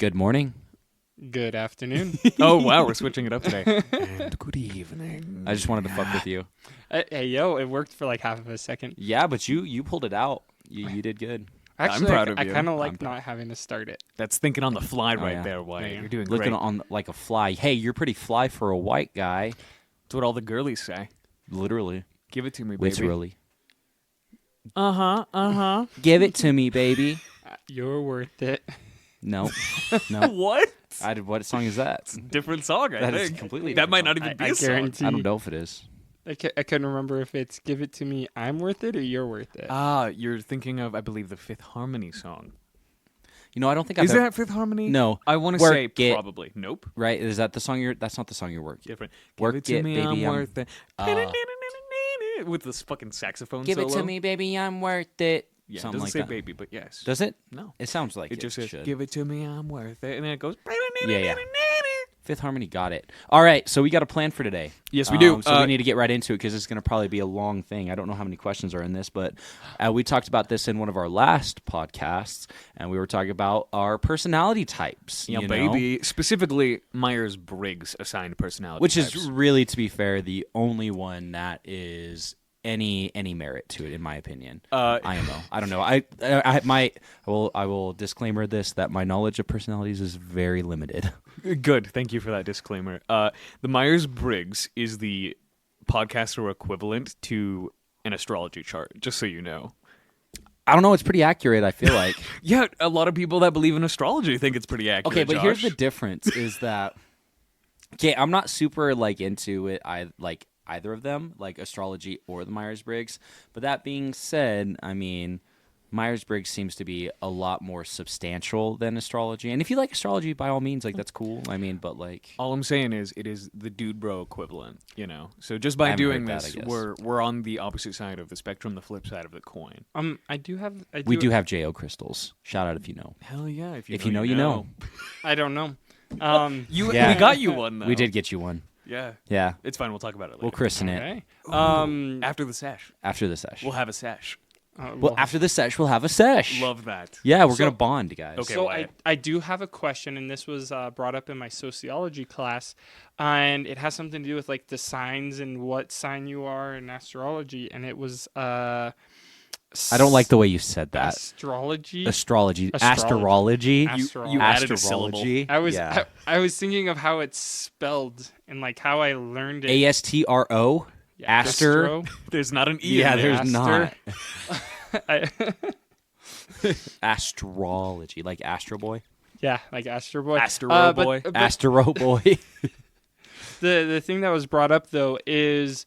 Good morning. Good afternoon. Oh, wow, we're switching it up today. And good evening. I just wanted to fuck with you. Hey, yo, it worked for like half of a second. Yeah, but you pulled it out. You did good. Actually, I'm proud of I you. kind of like not having to start it. That's thinking on the fly right yeah. there, Wyatt. Yeah. You're doing Looking great. on like a fly. Hey, you're pretty fly for a white guy. That's what all the girlies say. Literally. Give it to me, baby. Literally. Uh-huh. Give it to me, baby. You're worth it. No. No. What? What song is that? Different song, I That is think. completely That might not different even I be a song. guarantee. I don't know if it is. I couldn't remember if it's "Give It to Me, I'm Worth It" or "You're Worth It." Ah, you're thinking of, I believe, the Fifth Harmony song. You know, I don't think I've Is ever... that Fifth Harmony? No. I want to Work say it. probably. Nope. Right? Is that the song you're... That's not the song you're working. Different. Work Give it to it, me, baby, I'm I'm- worth it. With this fucking saxophone Give solo. it to me, baby. I'm worth it. Yeah, it Something doesn't like say that. baby, but yes. Does it? No. It sounds like It just says, should. give it to me, I'm worth it. And then it goes... Yeah. Fifth Harmony got it. All right, so we got a plan for today. Yes, we do. So we need to get right into it because it's going to probably be a long thing. I don't know how many questions are in this, but we talked about this in one of our last podcasts, and we were talking about our personality types. Yeah, you know? baby. Specifically, Myers-Briggs assigned personality Which types. is really, to be fair, the only one that is any merit to it, in my opinion. IMO. I don't know. I will disclaimer this that my knowledge of personalities is very limited. Good. Thank you for that disclaimer. The Myers-Briggs is the podcaster equivalent to an astrology chart, just so you know. I don't know. It's pretty accurate, I feel like. Yeah, a lot of people that believe in astrology think it's pretty accurate. Okay, but here's Josh. the difference is that I'm not super into it. I like either of them, like astrology or the Myers-Briggs. But that being said, I mean, Myers-Briggs seems to be a lot more substantial than astrology. And if you like astrology, by all means, like that's cool. I mean, but like All I'm saying is it is the dude bro equivalent, you know. So just I by haven't doing heard that, this, I guess. we're on the opposite side of the spectrum, the flip side of the coin. we do have JO crystals. Shout out if you know. Hell yeah! If you know, you know. I don't know. We Yeah. got you one though. We did get you one. Yeah. Yeah. It's fine. We'll talk about it later. We'll christen it Okay. After the sesh, after the sesh. we'll have a sesh. Well, after the sesh, we'll have a sesh. Love that. Yeah, we're So- going to bond, guys. Okay. So Wyatt. I do have a question, and this was brought up in my sociology class, and it has something to do with like the signs and what sign you are in astrology, and it was I don't like the way you said that. astrology. Astrology. Astrology. Astrology. You added a syllable. Astrology. I was Yeah. I was thinking of how it's spelled and like how I learned it. ASTRO. Yeah, Aster. Astro. There's not an E. Yeah, in there. there's Aster. not. I- Astrology. Like Astro Boy. yeah, like Astro Boy. Astro but- Boy. but Astro Boy. the thing that was brought up though is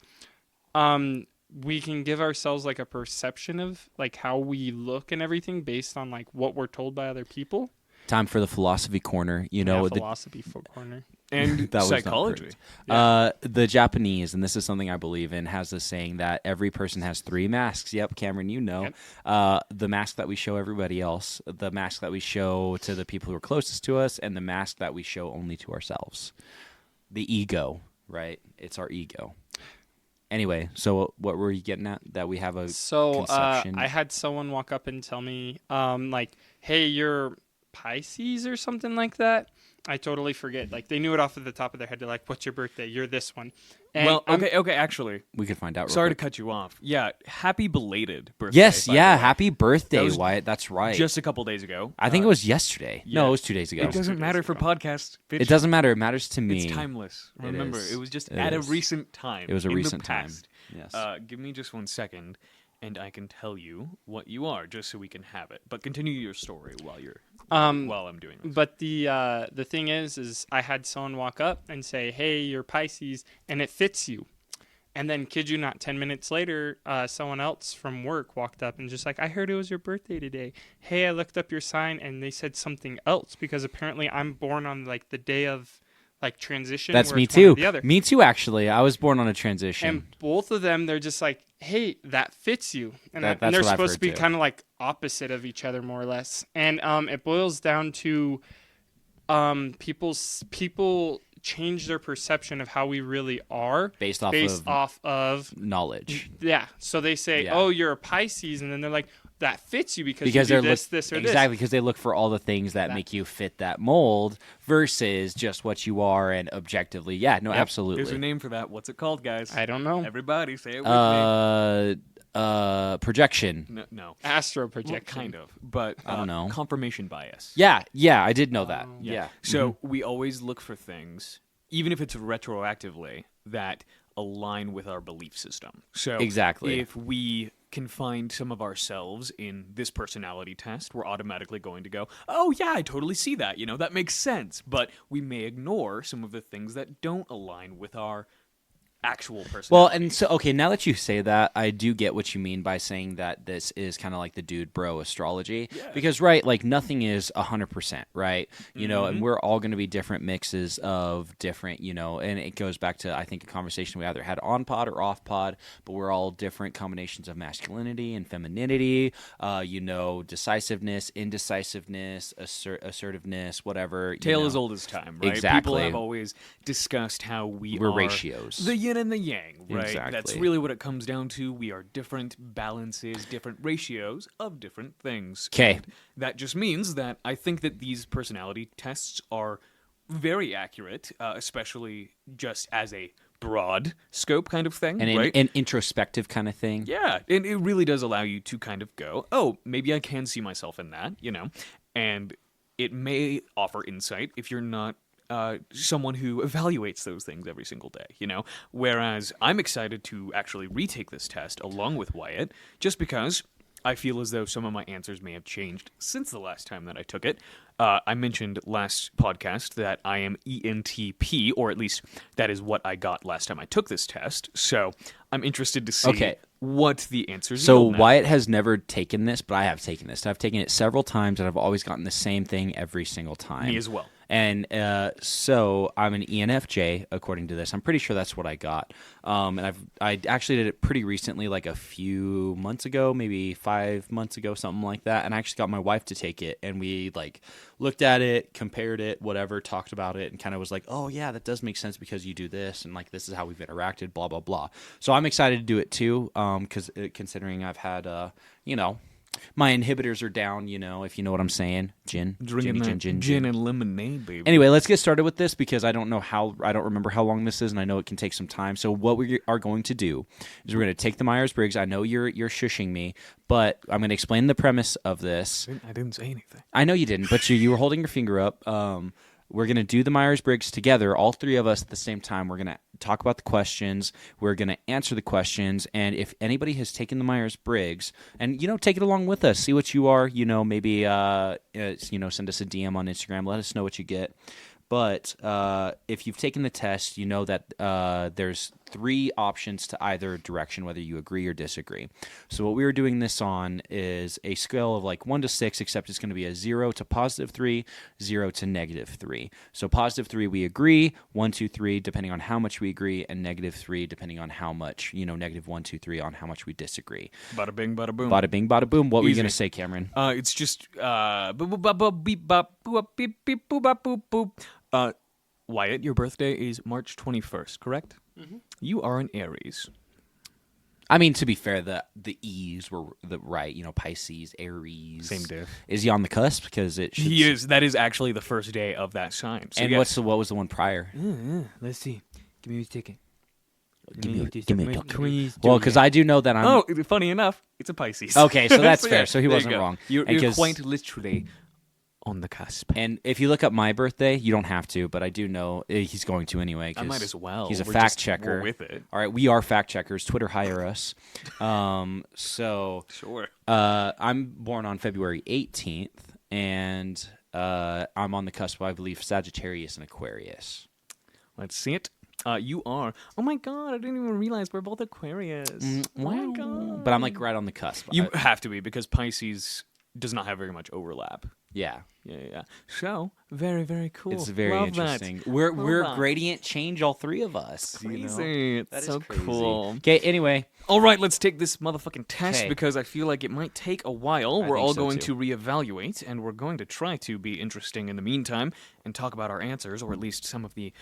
we can give ourselves like a perception of like how we look and everything based on like what we're told by other people. Time for the philosophy corner. You know, Yeah, the philosophy corner. And That was not psychology. perfect. The Japanese, and this is something I believe in, has this saying that every person has three masks. Yep, Cameron, you know. Yep. The mask that we show everybody else, the mask that we show to the people who are closest to us, and the mask that we show only to ourselves. The ego, right? It's our ego. Anyway, so what were you getting at? That we have a So conception? I had someone walk up and tell me like, hey, you're Pisces or something like that. I totally forget. Like they knew it off of the top of their head. They're like, what's your birthday? You're this one. And Well, I'm- okay, actually. we could find out. Real Sorry to quick. cut you off. Yeah, happy belated birthday. Yes, by the yeah. way. Happy birthday, That was Wyatt. That's right. Just a couple days ago. I think it was yesterday. yeah. No, it was 2 days ago. It doesn't 2 matter days for ago. podcasts. Bitch. It doesn't matter. It matters to me. It's timeless. It Remember, is. it was just It at is. a recent time. It was a in the recent time. past. Yes. Give me just 1 second, and I can tell you what you are, just so we can have it. But continue your story while I'm doing this. But the thing is I had someone walk up and say, hey, you're Pisces, and it fits you. And then, kid you not, 10 minutes later, someone else from work walked up and just like, I heard it was your birthday today. Hey, I looked up your sign, and they said something else because apparently I'm born on like the day of like transition. That's where me it's one or too. the other. Me too, actually. I was born on a transition. And both of them, they're just like, hey, that fits you. And, That's and they're what I've supposed to be heard too. kind of like opposite of each other, more or less. And it boils down to people change their perception of how we really are based off of knowledge. yeah. So they say, Yeah. oh, you're a Pisces. And then they're like, that fits you because because you they're do this, or exactly because they look for all the things that That- make you fit that mold versus just what you are and objectively. Yeah, no, Yep. absolutely. There's a name for that. What's it called, guys? this. I don't know. Everybody say it with Projection. me. No. Astro Well, projection. kind of, but I don't know. confirmation bias. Yeah, I did know that. Yeah. So we always look for things, even if it's retroactively, that align with our belief system. So Exactly. if we can find some of ourselves in this personality test, we're automatically going to go, oh yeah, I totally see that. That makes sense. But we may ignore some of the things that don't align with our actual personality. Well, and so okay, now that you say that, I do get what you mean by saying that this is kind of like the dude bro astrology. Yeah. Because right, like nothing is 100%, right? And we're all going to be different mixes of different, and it goes back to I think a conversation we either had on pod or off pod, but we're all different combinations of masculinity and femininity, decisiveness, indecisiveness, assertiveness, whatever. Tale as old as time, right? Exactly. People have always discussed how We're are ratios. the yin and the yang, right? Exactly. That's really what it comes down to. We are different balances, different ratios of different things. 'Kay. And that just means that I think that these personality tests are very accurate, especially just as a broad scope kind of thing, and right? an introspective kind of thing. Yeah, and it really does allow you to kind of go, oh, maybe I can see myself in that, and it may offer insight if you're not someone who evaluates those things every single day, Whereas I'm excited to actually retake this test along with Wyatt, just because I feel as though some of my answers may have changed since the last time that I took it. I mentioned last podcast that I am ENTP, or at least that is what I got last time I took this test. So I'm interested to see what the answers So yield now. Wyatt has never taken this, but I have taken this. I've taken it several times, and I've always gotten the same thing every single time. Me as well. And so I'm an ENFJ according to this. I'm pretty sure that's what I got. And I actually did it pretty recently, like a few months ago, maybe 5 months ago, something like that. And I actually got my wife to take it, and we looked at it, compared it, whatever, talked about it, and kind of was like, oh yeah, that does make sense because you do this, and this is how we've interacted, blah blah blah. So I'm excited to do it too, because considering I've had my inhibitors are down, if you know what I'm saying. Drinking gin and lemonade, baby. Anyway, let's get started with this because I don't remember how long this is, and I know it can take some time. So what we are going to do is we're going to take the Myers-Briggs. I know you're shushing me, but I'm going to explain the premise of this. I didn't say anything. I know you didn't, but you were holding your finger up. We're going to do the Myers-Briggs together, all three of us at the same time. We're going to talk about the questions. We're going to answer the questions. And if anybody has taken the Myers-Briggs, and, take it along with us, see what you are, maybe, send us a DM on Instagram. Let us know what you get. But if you've taken the test, you know that there's three options to either direction, whether you agree or disagree. So what we were doing this on is a scale of 1 to 6, except it's going to be a 0 to +3, 0 to -3. So +3 we agree, 1, 2, 3 depending on how much we agree, and -3 depending on how much, -1, 2, 3 on how much we disagree. Bada bing, bada boom. Bada bing, bada boom. What were you Easy. going to say, Cameron? It's just boop boop bop bop beep bop boop beep beep boop bop boop boop. Wyatt, your birthday is March 21st, correct? Mm-hmm. You are an Aries. I mean, to be fair, the E's were the right, Pisces, Aries. Same diff. Is he on the cusp? Because it should... He is. That is actually the first day of that sign. So And yes. what was the one prior? Let's see. Give me a ticket. Give me a ticket. Well, because I do know that I'm... Oh, funny enough, it's a Pisces. Okay, so that's So, fair. yeah, So he there you wasn't go. wrong. You're And 'cause- quite literally on the cusp. And if you look up my birthday, you don't have to, but I do know he's going to anyway. I might as well. He's a We're fact just- checker. we're with it. All right, we are fact checkers. Twitter, hire us. So Sure. I'm born on February 18th, and I'm on the cusp of, I believe, Sagittarius and Aquarius. Let's see it. You are. Oh my god! I didn't even realize we're both Aquarius. Oh my god! But I'm right on the cusp. You have to be because Pisces does not have very much overlap. Yeah. Yeah. So very, very cool. It's very Love that. interesting. We're that. gradient change, all three of us. Crazy. It's That is so crazy. cool. Okay, anyway. All right, let's take this motherfucking test 'Kay. because I feel like it might take a while. I We're think all so, going too. to reevaluate, and we're going to try to be interesting in the meantime and talk about our answers, or at least some of the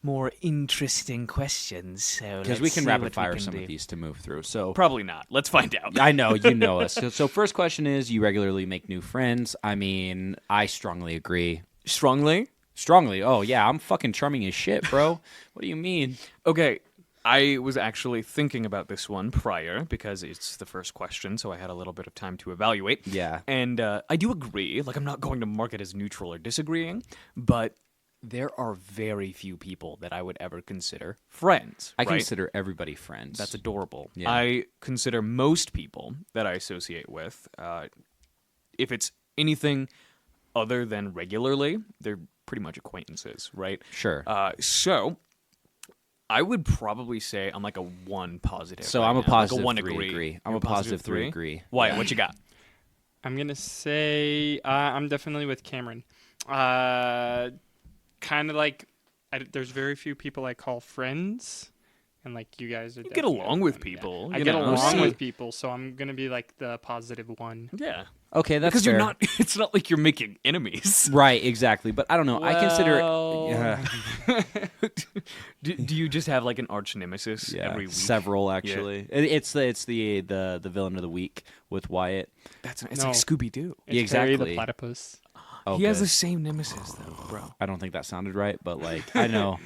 more interesting questions. So Because we can rapid fire some of these to move through. So Probably not. Let's find out. I know, you know us. So first question is, you regularly make new friends. I mean, I strongly agree. Strongly? Strongly. Oh, yeah, I'm fucking charming as shit, bro. What do you mean? Okay. I was actually thinking about this one prior because it's the first question, so I had a little bit of time to evaluate. Yeah. And I do agree. Like, I'm not going to mark it as neutral or disagreeing, but there are very few people that I would ever consider friends. I right? consider everybody friends. That's adorable. Yeah. I consider most people that I associate with, if it's anything other than regularly, they're pretty much acquaintances, right? Sure. So I would probably say I'm like a 1 positive. So right I'm a now. positive like a 1 3 agree. I'm You're a positive 3 agree. Why? Yeah. What you got? I'm gonna say I'm definitely with Cameron. Kind of like there's very few people I call friends, and like you guys are. You get definitely along with one, people. I you get know? along See- with people, so I'm gonna be like the positive one. Yeah. Okay, that's Because fair. you're not. It's not like you're making enemies. Right, exactly. But I don't know. I consider Well, Do you just have like an arch nemesis yeah, every week? several actually. It's the villain of the week with Wyatt. It's No. like Scooby Doo. it's Harry exactly. the platypus. He has Okay. the same nemesis though, bro. I don't think that sounded right, but like I know.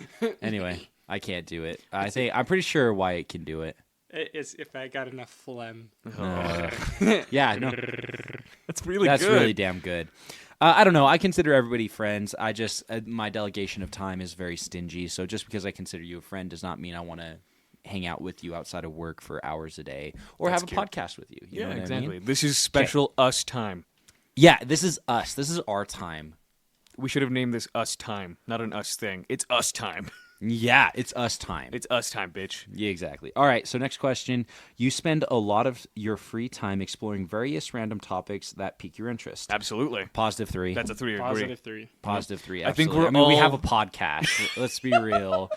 Anyway, I can't do it. I'm pretty sure Wyatt can do it. It's if I got enough phlegm. Yeah, no, That's really that's good. really damn good. I don't know. I consider everybody friends. I just my delegation of time is very stingy. So just because I consider you a friend does not mean I want to hang out with you outside of work for hours a day or That's have a cute. podcast with you. You Yeah, know what exactly. I mean? This is special us time. Yeah, this is us. This is our time. We should have named this us time, not an us thing. It's us time. Yeah, it's us time. It's us time, bitch. Yeah, exactly. All right, so next question. You spend a lot of your free time exploring various random topics that pique your interest. Absolutely. Positive 3. That's a 3 agree. Positive 3. Positive 3. I think Absolutely. we're I mean, we all- have a podcast. Let's be real.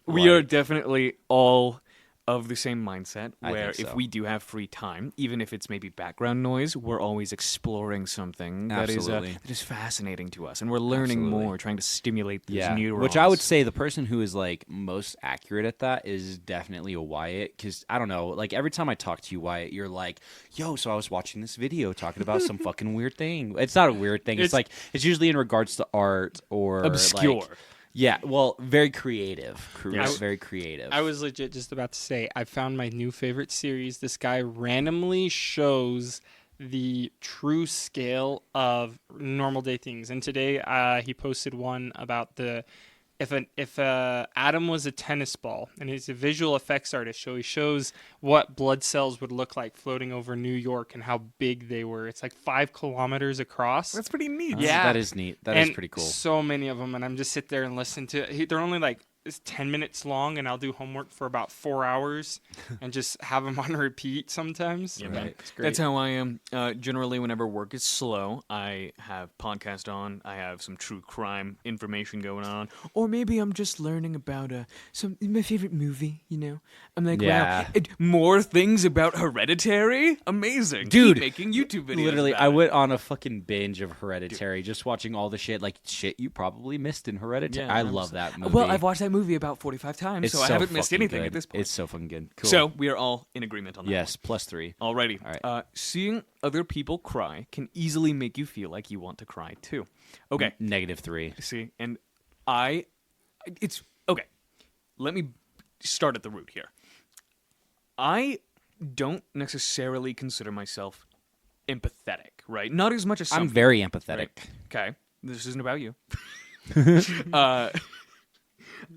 We are Like, definitely all of the same mindset I where think if so. we do have free time, even if it's maybe background noise, we're always exploring something that Absolutely. is fascinating to us, and we're learning Absolutely. more, trying to stimulate these Yeah, neurons. which I would say the person who is like most accurate at that is definitely a Wyatt. Because I don't know, like every time I talk to you, Wyatt, you're like, "Yo, so I was watching this video talking about some fucking weird thing." It's not a weird thing. It's like it's usually in regards to art or Obscure. like- yeah, well, very creative. Yes. Very creative. I was legit just about to say I found my new favorite series. This guy randomly shows the true scale of normal day things. And today he posted one about the if a atom was a tennis ball, and he's a visual effects artist, so he shows what blood cells would look like floating over New York and how big they were. It's like 5 kilometers across. That's pretty neat. Yeah. that is neat. That is And pretty cool. So many of them, and I'm just sit there and listen to. They're only like it's 10 minutes long, and I'll do homework for about 4 hours, and just have them on repeat sometimes. Yeah, And man. it's great. That's how I am. Generally, whenever work is slow, I have podcast on. I have some true crime information going on, or maybe I'm just learning about some my favorite movie. You know, I'm like, Yeah. wow, more things about Hereditary. Amazing, Dude, Keep making YouTube videos. Literally, about I it. went on a fucking binge of Hereditary, just watching all the shit you probably missed in Hereditary. Yeah, I I'm love so- that movie. Well, I've watched that movie about 45 times, It's so I haven't missed fucking anything good. at this point. It's so fucking good. Cool. So we are all in agreement on that. yes, +3. Alrighty. All right. Seeing other people cry can easily make you feel like you want to cry too. Okay. -3. See, and it's okay. Let me start at the root here. I don't necessarily consider myself empathetic, right? Not as much as some I'm very empathetic. Okay, this isn't about you.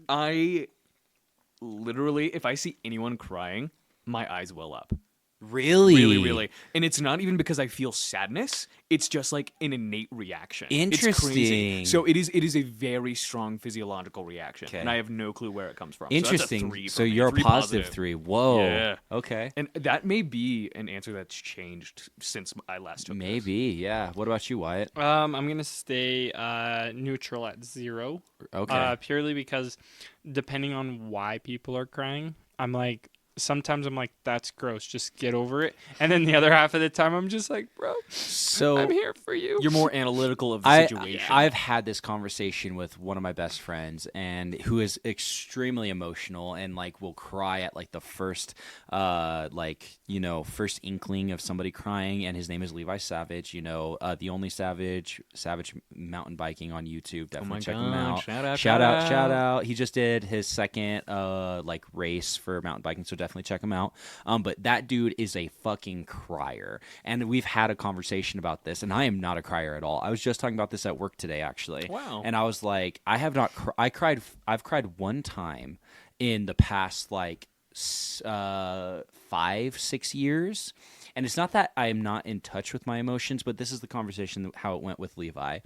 I literally, if I see anyone crying, my eyes well up. Really? Really, really. And it's not even because I feel sadness. It's just like an innate reaction. It's crazy. Interesting. So it is a very strong physiological reaction. Okay. And I have no clue where it comes from. Interesting. So, that's a 3 for So me. you're a 3 positive positive. 3. Whoa. Yeah. Okay. And that may be an answer that's changed since I last took this. Maybe. Yeah. What about you, Wyatt? I'm gonna stay neutral at 0. Okay. Purely because depending on why people are crying, sometimes I'm like, that's gross, just get over it. And then the other half of the time I'm just like, bro, So I'm here for you. You're more analytical of the situation. I've had this conversation with one of my best friends, and who is extremely emotional and like will cry at like the first, first inkling of somebody crying. And his name is Levi Savage. The only Savage mountain biking on YouTube. Definitely check him out. Shout out. He just did his second race for mountain biking, so definitely check him out. But that dude is a fucking crier, and we've had a conversation about this, and I am not a crier at all. I was just talking about this at work today, actually. Wow. And I was like, I have not. I've cried one time in the past 5-6 years. And it's not that I am not in touch with my emotions, but this is the conversation, how it went with Levi.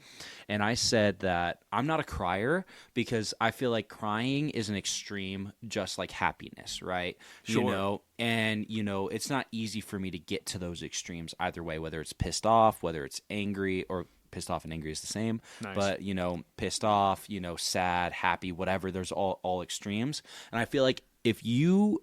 And I said that I'm not a crier because I feel like crying is an extreme, just like happiness, right? Sure. And it's not easy for me to get to those extremes either way, whether it's pissed off, whether it's angry, or pissed off and angry is the same. Nice. But, pissed off, sad, happy, whatever, there's all extremes. And I feel like if you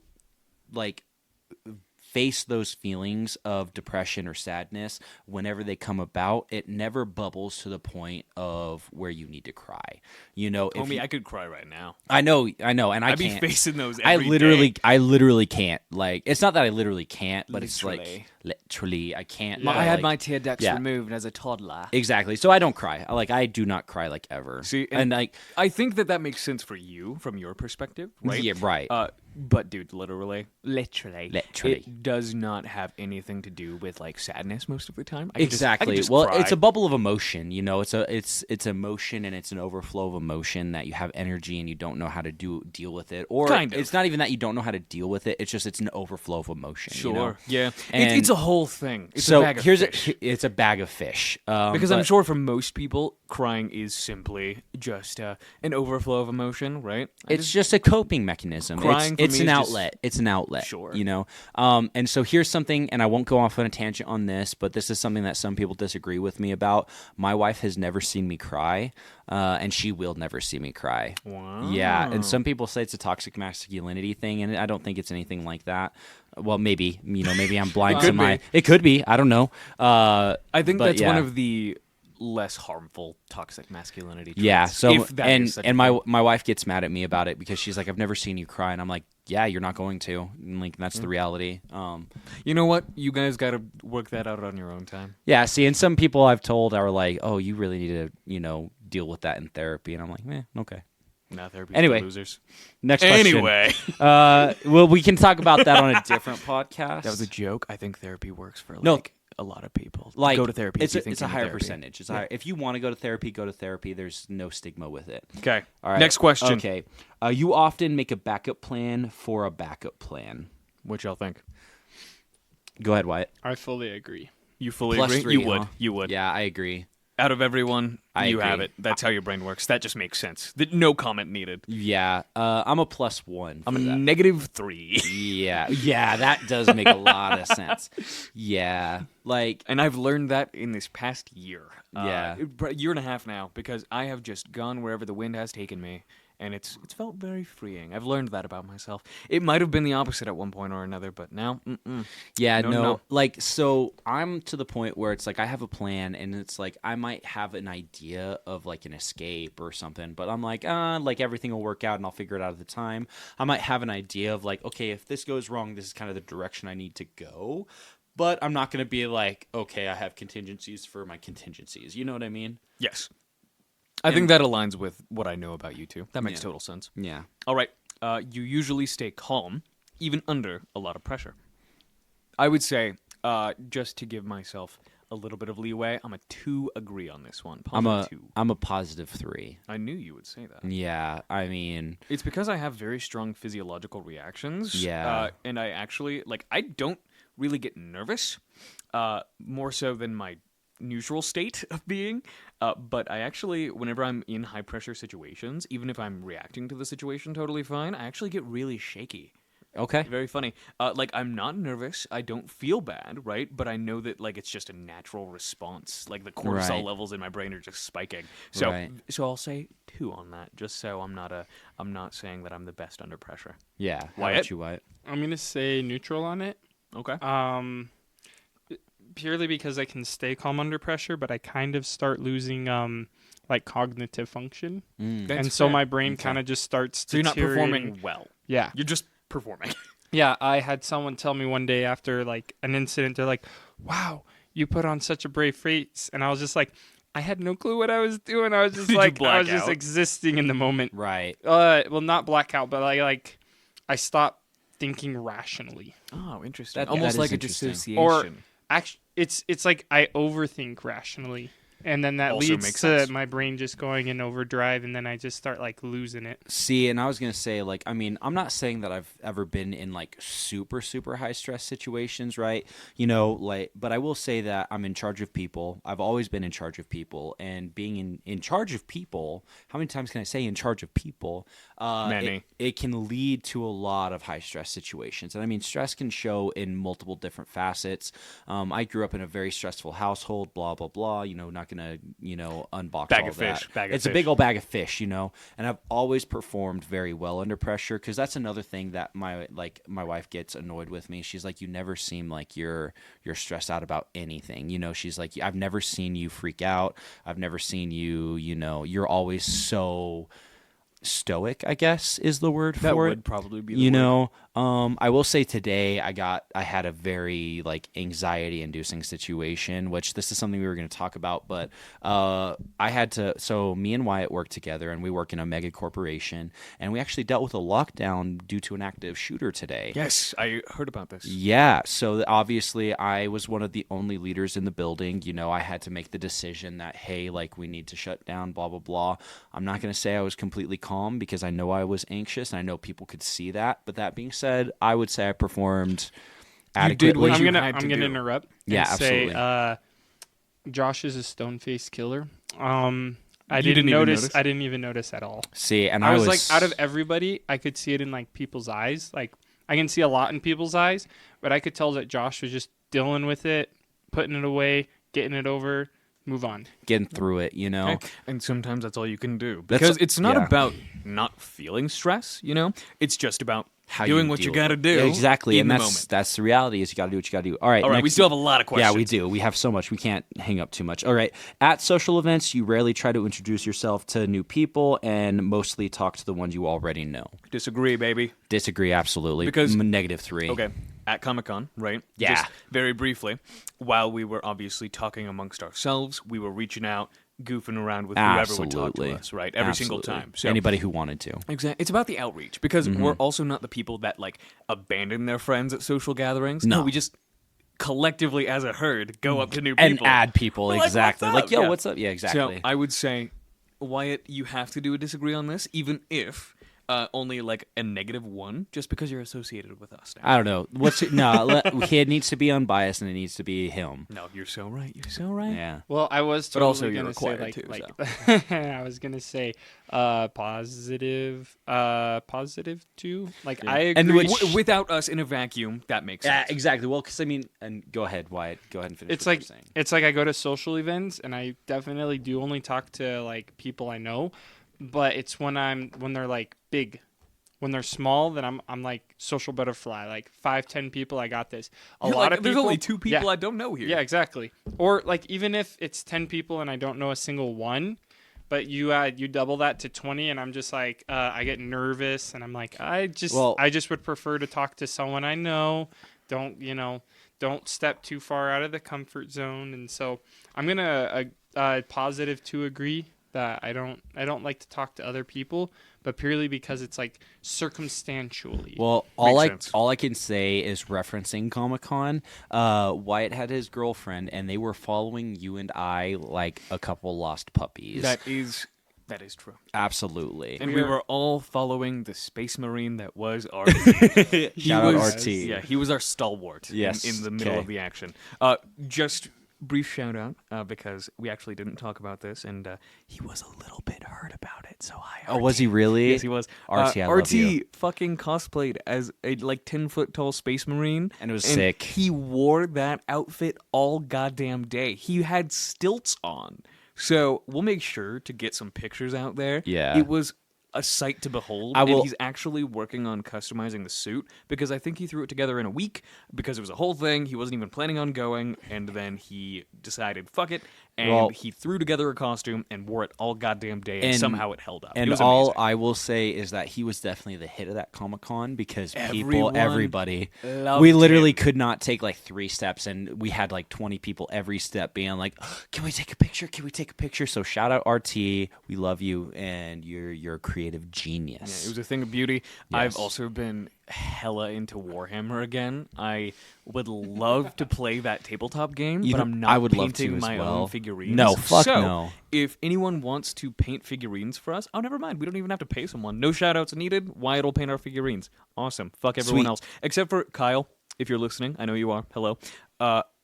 face those feelings of depression or sadness whenever they come about, it never bubbles to the point of where you need to cry. Homie, I could cry right now. I know, and I I'd can't. be facing those I every day. literally can't. Like, it's not that I literally can't, but it's like Literally. literally I can't. Yeah. I had like- my tear ducts yeah. removed as a toddler. Exactly. So I don't cry. I do not cry like ever. See, and like, I think that makes sense for you from your perspective, right? yeah, right. But dude, literally, Literally. it does not have anything to do with like sadness most of the time. I could Exactly. just Well, cry. it's a bubble of emotion. It's emotion, and it's an overflow of emotion that you have energy and you don't know how to deal with it. Or Kind of. it's not even that you don't know how to deal with it. It's just it's an overflow of emotion. Sure. Yeah. And It's a whole thing. It's so a bag of here's fish. it's a bag of fish. Because I'm but- sure for most people, crying is simply just an overflow of emotion, right? It's just a coping mechanism. Crying for It's me an is just- outlet. It's an outlet. Sure. And so here's something, and I won't go off on a tangent on this, but this is something that some people disagree with me about. My wife has never seen me cry, and she will never see me cry. Wow. Yeah, and some people say it's a toxic masculinity thing, and I don't think it's anything like that. Well, maybe maybe I'm blind to could my. be. It could be. I don't know. I think But that's one yeah. of the less harmful toxic masculinity traits. Yeah. So if that is such a and my thing. my wife gets mad at me about it because she's like, I've never seen you cry, and I'm like, yeah, you're not going to. And like that's the reality. You know what? You guys got to work that out on your own time. Yeah. See, and some people I've told are like, oh, you really need to deal with that in therapy, and I'm like, okay. Nah, therapy's Anyway. for losers. Next question. Anyway, well, we can talk about that on a different podcast. that was a joke. I think therapy works for No. a lot of people. like go to therapy. It's if you a, think it's a you need higher therapy. percentage. It's higher. If you want to go to therapy, go to therapy. There's no stigma with it. Okay. All right. Next question. Okay. You often make a backup plan for a backup plan. What y'all think? Go ahead, Wyatt. I fully agree. You fully Plus agree? 3, You would. huh? You would. Yeah, I agree. Out of everyone, I you agree. have it. That's how your brain works. That just makes sense. No comment needed. Yeah, I'm a +1. I'm for a that. -3. Yeah, that does make a lot of sense. Yeah, like And I've learned that in this past year. Yeah. A year and a half now, because I have just gone wherever the wind has taken me, and it's felt very freeing. I've learned that about myself. It might have been the opposite at one point or another, but now, yeah, No, no, no. like so I'm to the point where it's like I have a plan, and it's like I might have an idea of like an escape or something, but I'm like everything will work out and I'll figure it out at the time. I might have an idea of like, okay, if this goes wrong, this is kind of the direction I need to go. But I'm not going to be like, okay, I have contingencies for my contingencies. You know what I mean? yes. I think that aligns with what I know about you two. That makes Yeah. total sense. Yeah. All right. You usually stay calm, even under a lot of pressure. I would say, just to give myself a little bit of leeway, I'm a 2 agree on this one. I'm a Positive 2. I'm a +3. I knew you would say that. Yeah, I mean, It's because I have very strong physiological reactions. Yeah. And I actually, I don't really get nervous, more so than my neutral state of being. But I actually, whenever I'm in high pressure situations, even if I'm reacting to the situation totally fine, I actually get really shaky. Okay. Very funny. Like, I'm not nervous. I don't feel bad, right? But I know that, like, it's just a natural response. Like, the cortisol Right. levels in my brain are just spiking. So, Right. so I'll say 2 on that, just so I'm not saying that I'm the best under pressure. Yeah. How Wyatt? about you, Wyatt? I'm gonna say neutral on it. Okay. Purely because I can stay calm under pressure, but I kind of start losing like cognitive function, Mm. That's and so fair. my brain Okay. kind of just starts. So you're not deteriorating. performing well. Yeah, You're just performing. yeah. I had someone tell me one day after like an incident, they're like, "Wow, you put on such a brave face," and I was just like, I had no clue what I was doing. I was just Did you like, I black was just out? existing in the moment. Right. Well, not blackout, but I stopped thinking rationally. Oh, interesting. That Almost is like a interesting. dissociation. Or actually, it's like I overthink rationally, and then that Also leads makes to sense. my brain just going in overdrive, and then I just start like losing it. See, and I was gonna say, like, I mean, I'm not saying that I've ever been in like super, super high stress situations, right? You know, like, but I will say that I'm in charge of people. I've always been in charge of people, and being in charge of people, how many times can I say in charge of people? Many. It can lead to a lot of high stress situations, and I mean, stress can show in multiple different facets. I grew up in a very stressful household, blah blah blah. You know, not gonna unbox Bag all of that. fish, bag of It's a fish. big old bag of fish, and I've always performed very well under pressure, because that's another thing that my wife gets annoyed with me. She's like, you never seem like you're stressed out about anything. She's like, I've never seen you freak out. I've never seen you, you're always so stoic, I guess is the word that for would it. probably be the word. I will say today I had a very like anxiety inducing situation, which this is something we were going to talk about, but so me and Wyatt work together, and we work in a mega corporation, and we actually dealt with a lockdown due to an active shooter today. Yes, I heard about this. Yeah, so obviously I was one of the only leaders in the building. I had to make the decision that, hey, like, we need to shut down, blah, blah, blah. I'm not going to say I was completely calm, because I know I was anxious, and I know people could see that. But that being said, I would say I performed adequately. did what I'm you gonna had to do. interrupt. Yeah, and say, absolutely. Josh is a stone-faced killer. I You didn't didn't even notice. notice? I didn't even notice at all. See, and I was like, out of everybody, I could see it in like people's eyes. Like, I can see a lot in people's eyes, but I could tell that Josh was just dealing with it, putting it away, getting it over, move on. getting through it, Okay. And sometimes that's all you can do, That's- because it's not yeah. about not feeling stress. It's just about how doing you what you deal got to with it. do. Yeah, exactly, in and the that's moment. that's the reality. Is you got to do what you got to do. All right, All right, we next- still have a lot of questions. Yeah, we do. We have so much. We can't hang up too much. All right. At social events, you rarely try to introduce yourself to new people, and mostly talk to the ones you already know. Disagree, baby. Disagree, absolutely. Because- -3. Okay. At Comic-Con, right? Yeah. Just very briefly, while we were obviously talking amongst ourselves, we were reaching out, goofing around with whoever would talk Absolutely. to us, right? Every single Absolutely. time. So Anybody who wanted to. Exactly. It's about the outreach, because Mm-hmm. we're also not the people that like abandon their friends at social gatherings. No. We just collectively as a herd go up to new And people add people, We're like, exactly. "What's Like, up?" yo, Yeah. what's up? Yeah, exactly. So I would say, Wyatt, you have to do a disagree on this, even if only like a -1, just because you're associated with us now. I don't know. It needs to be unbiased, and it needs to be him. No, you're so right. You're so right. Yeah. Well, I was But totally also you're gonna say required like I was gonna say positive too. Like Yeah. I And agree. which- Without us in a vacuum, that makes Yeah, sense. exactly. Well, because I mean, and go ahead, Wyatt. Go ahead and finish. It's what like you're saying. it's like I go to social events and I definitely do only talk to like people I know, but it's when they're like big. When they're small, then I'm like social butterfly, like 5-10 people. I got this. A You're lot like, of people. there's only 2 people Yeah. I don't know here. Yeah, exactly. Or like even if it's 10 people and I don't know a single one, but you double that to 20, and I'm just like I get nervous, and I'm like I just would prefer to talk to someone I know. Don't step too far out of the comfort zone, and so I'm gonna positive to agree that I don't like to talk to other people, but purely because it's like circumstantially. Well, Makes sense. all I can say is referencing Comic-Con. Wyatt had his girlfriend, and they were following you and I like a couple lost puppies. That is That is true. Absolutely. And we were all following the Space Marine that was RT. Shout out was- RT. Yeah, he was our stalwart Yes, in the middle okay. of the action. Just brief shout out because we actually didn't talk about this, and he was a little bit hurt about it. So hi. Oh, was he really? Yes, he was. RT, I love RT you. fucking cosplayed as a 10-foot tall Space Marine, And it was sick. He wore that outfit all goddamn day. He had stilts on. So we'll make sure to get some pictures out there. Yeah. It was a sight to behold. I will- And he's actually working on customizing the suit because I think he threw it together in a week because it was a whole thing. He wasn't even planning on going, and then he decided, fuck it, and Well- he threw together a costume and wore it all goddamn day, and And- somehow it held up. It And was all amazing. I will say is that he was definitely the hit of that Comic-Con because Everyone everybody, loved we literally him. could not take like 3 steps, and we had like 20 people every step being like, "Can we take a picture? Can we take a picture?" So shout out RT, we love you, and you're a creative genius. Yeah, it was a thing of beauty. I've Yes. also been hella into Warhammer again. I would love to play that tabletop game, You but know, I'm not I would love painting to as my well. own figurines. No, fuck so, no. if anyone wants to paint figurines for us, oh, never mind. We don't even have to pay someone. No shout-outs needed. Wyatt will paint our figurines. Awesome. Fuck everyone Sweet. else. Except for Kyle, if you're listening. I know you are. Hello.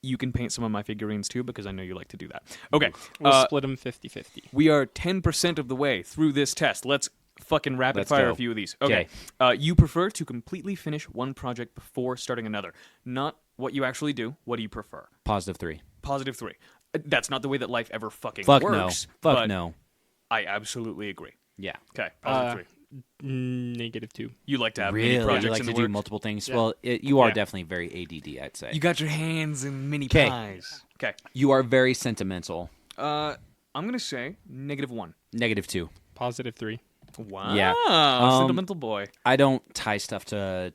You can paint some of my figurines too, because I know you like to do that. Okay. We'll split them 50-50. We are 10% of the way through this test. Let's fucking rapid Let's fire go. a few of these. Okay. Okay. You prefer to completely finish one project before starting another. Not what you actually do. What do you prefer? +3. Positive 3. That's not the way that life ever fucking Fuck works. no. Fuck but no. I absolutely agree. Yeah. Okay. Positive 3. -2. You like to have many Really, projects you like in to the do works? multiple things. Yeah. Well, you are Yeah. definitely very ADD, I'd say. You got your hands in mini 'Kay. pies. Okay. You are very sentimental. I'm going to say -1. -2. +3. Wow. Yeah. Sentimental boy. I don't tie stuff to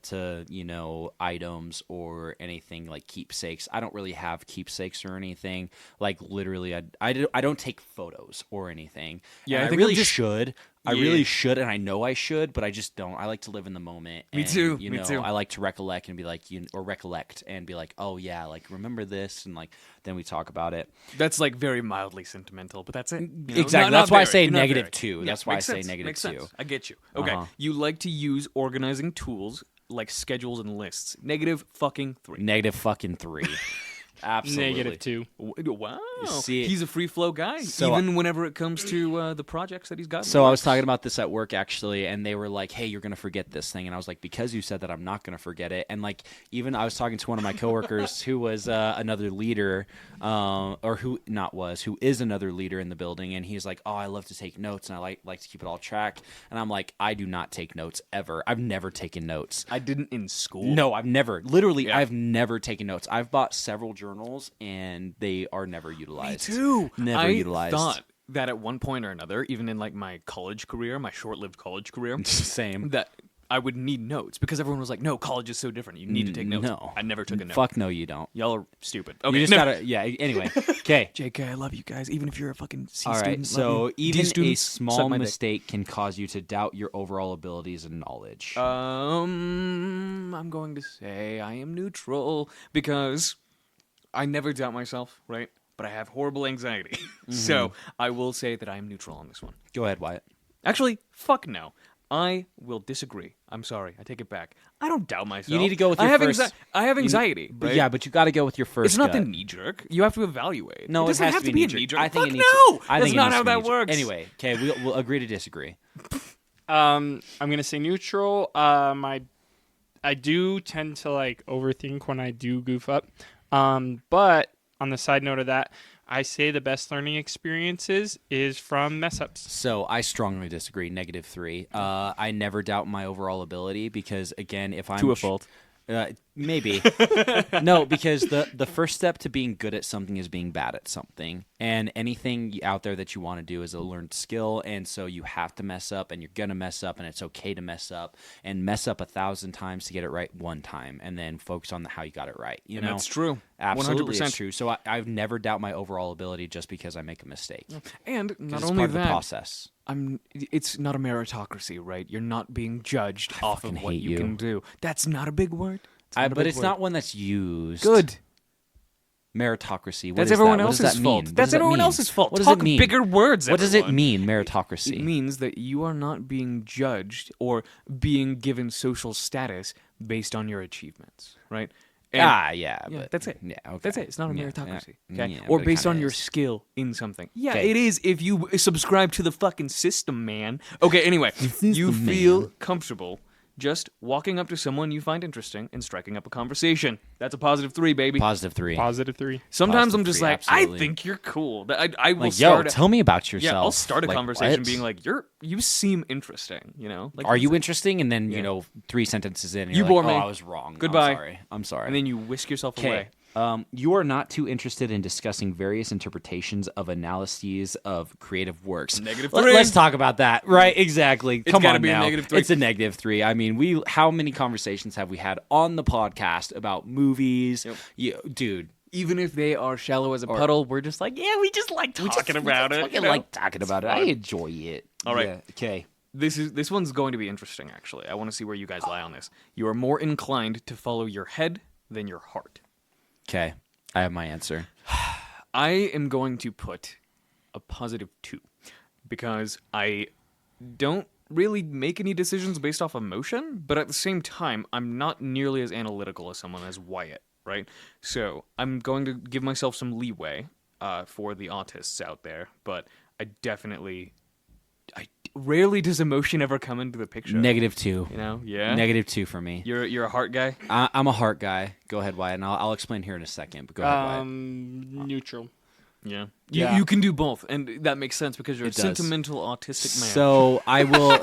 items or anything like keepsakes. I don't really have keepsakes or anything. Like literally, I don't take photos or anything. Yeah, And I I think really I'm just- should. I Yeah. really should, and I know I should, but I just don't. I like to live in the moment. Me and, too, You me know, too. I like to recollect and be like, or recollect and be like, oh yeah, like remember this, and like then we talk about it. That's like very mildly sentimental, but that's it. You know? Exactly. Not That's why I very. say Not negative very. 2. Yeah, That's why I makes say sense. negative Makes 2. sense. I get you. Okay. Uh-huh. You like to use organizing tools like schedules and lists. -3. -3. Absolutely. -2. Wow. see, He's a free flow guy, So- even whenever it comes to the projects that he's got. in So the I was works. talking about this at work actually, and they were like, "Hey, you're gonna forget this thing," and I was like, "Because you said that, I'm not gonna forget it." And like, even I was talking to one of my coworkers who was another leader, who is another leader in the building, and he's like, "Oh, I love to take notes, and I like to keep it all track." And I'm like, "I do not take notes ever. I've never taken notes." I didn't in school. No, I've never. Literally, Yeah. I've never taken notes. I've bought several journals, and they are never utilized. Me too. Never I utilized. thought that at one point or another, even in like my college career, my short-lived college career, Same. that I would need notes because everyone was like, "No, college is so different. You need to take notes." No. I never took a note. Fuck no, you don't. Y'all are stupid. You Okay, just no. gotta. Yeah. Anyway. Okay. JK, I love you guys, even if you're a fucking C All student. right. love So you. D even a students, suck small my dick. mistake can cause you to doubt your overall abilities and knowledge. I'm going to say I am neutral because I never doubt myself, right? But I have horrible anxiety. So I will say that I am neutral on this one. Go ahead, Wyatt. Actually, fuck no. I will disagree. I'm sorry. I take it back. I don't doubt myself. You need to go with I your have first. I have anxiety. But right? yeah, but you got to go with your first. It's not the gut. knee jerk. You have to evaluate. No, it it doesn't has have to be be a knee-jerk. knee jerk. I think Fuck it needs no. To, I That's think it not needs how to be that knee-jerk. works. Anyway, okay, we'll agree to disagree. I'm gonna say neutral. I do tend to like overthink when I do goof up. But on the side note of that, I say the best learning experiences is from mess ups. So I strongly disagree. -3. I never doubt my overall ability because again, if I'm To a fault. Maybe. No, because the first step to being good at something is being bad at something. And anything out there that you want to do is a learned skill. And so you have to mess up, and you're going to mess up, and it's okay to mess up. And mess up 1,000 times to get it right one time, and then focus on how you got it right. You know? That's true. Absolutely, 100%. it's true. So I've never doubt my overall ability just because I make a mistake. And 'Cause not it's only part of the that, process. it's not a meritocracy, right? You're not being judged off of fucking what hate you you. can do. That's not a big word. But it's not one that's used. Good. Meritocracy. What That's is everyone that? What else's does that fault. mean? What That's does that everyone mean? else's fault. What does Talk it mean? bigger words, What does it everyone. mean, It meritocracy? means that you are not being judged or being given social status based on your achievements, right? And yeah, yeah, but that's it. Yeah, okay. That's it. It's not a Yeah, meritocracy. yeah, Okay? yeah, Or but it based kinda on your is. skill in something. Yeah, Okay. it is if you subscribe to the fucking system, man. Okay, anyway, system, you feel man. comfortable just walking up to someone you find interesting and striking up a conversation. That's a +3, baby. +3. +3. Sometimes Positive I'm just 3, like, absolutely. I think you're cool. I will Like, yo, start. tell me about yourself. Yeah, I'll start a Like, conversation what? being like, you seem interesting. You know, like, Are you interesting? And then, Yeah. 3 sentences in, You you're bore like, me. I was wrong. Goodbye. I'm sorry. And then you whisk yourself away. Okay. You are not too interested in discussing various interpretations of analyses of creative works. -3. Let's talk about that. Right? Exactly. Come gotta on be a now. -3. It's a -3. I mean, how many conversations have we had on the podcast about movies? Yep. Dude. Even if they are shallow as a puddle, we're just like, yeah, we just like talking about it. I like talking about it. I enjoy it. All right. Yeah, okay. This one's going to be interesting, actually. I want to see where you guys lie on this. You are more inclined to follow your head than your heart. Okay. I have my answer. I am going to put a +2 because I don't really make any decisions based off emotion, but at the same time, I'm not nearly as analytical as someone as Wyatt, right? So I'm going to give myself some leeway for the autists out there, but I rarely does emotion ever come into the picture. -2. You know, yeah. -2 for me. You're a heart guy. I'm a heart guy. Go ahead, Wyatt, and I'll explain here in a second. But go ahead, Wyatt. Neutral. Yeah. Yeah. You can do both, and that makes sense because you're a It does. sentimental autistic man. So I will.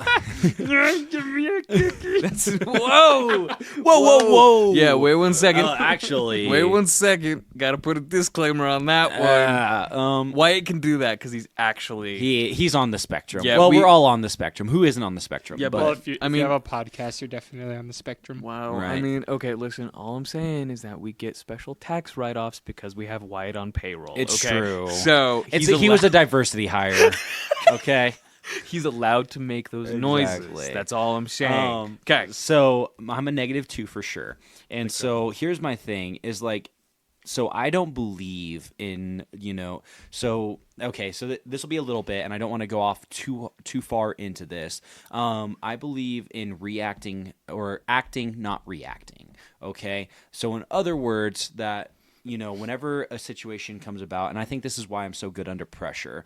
That's whoa. Yeah, wait 1 second. Actually, Wait 1 second. Got to put a disclaimer on that one. Wyatt can do that because he's actually. He's on the spectrum. Yeah, well, we- we're all on the spectrum. Who isn't on the spectrum? Yeah, Well, but- if you I mean- have a podcast, you're definitely on the spectrum. Wow. Right. I mean, okay, listen. All I'm saying is that we get special tax write-offs because we have Wyatt on payroll. It's okay? true. So he was a diversity hire. Okay. he's allowed to make those noises. Exactly. That's all I'm saying. Okay. So I'm a -2 for sure. And so here's my thing is like, so I don't believe in, so, okay, so this will be a little bit, and I don't want to go off too far into this. I believe in reacting or acting, not reacting. Okay. So in other words, that, whenever a situation comes about, and I think this is why I'm so good under pressure,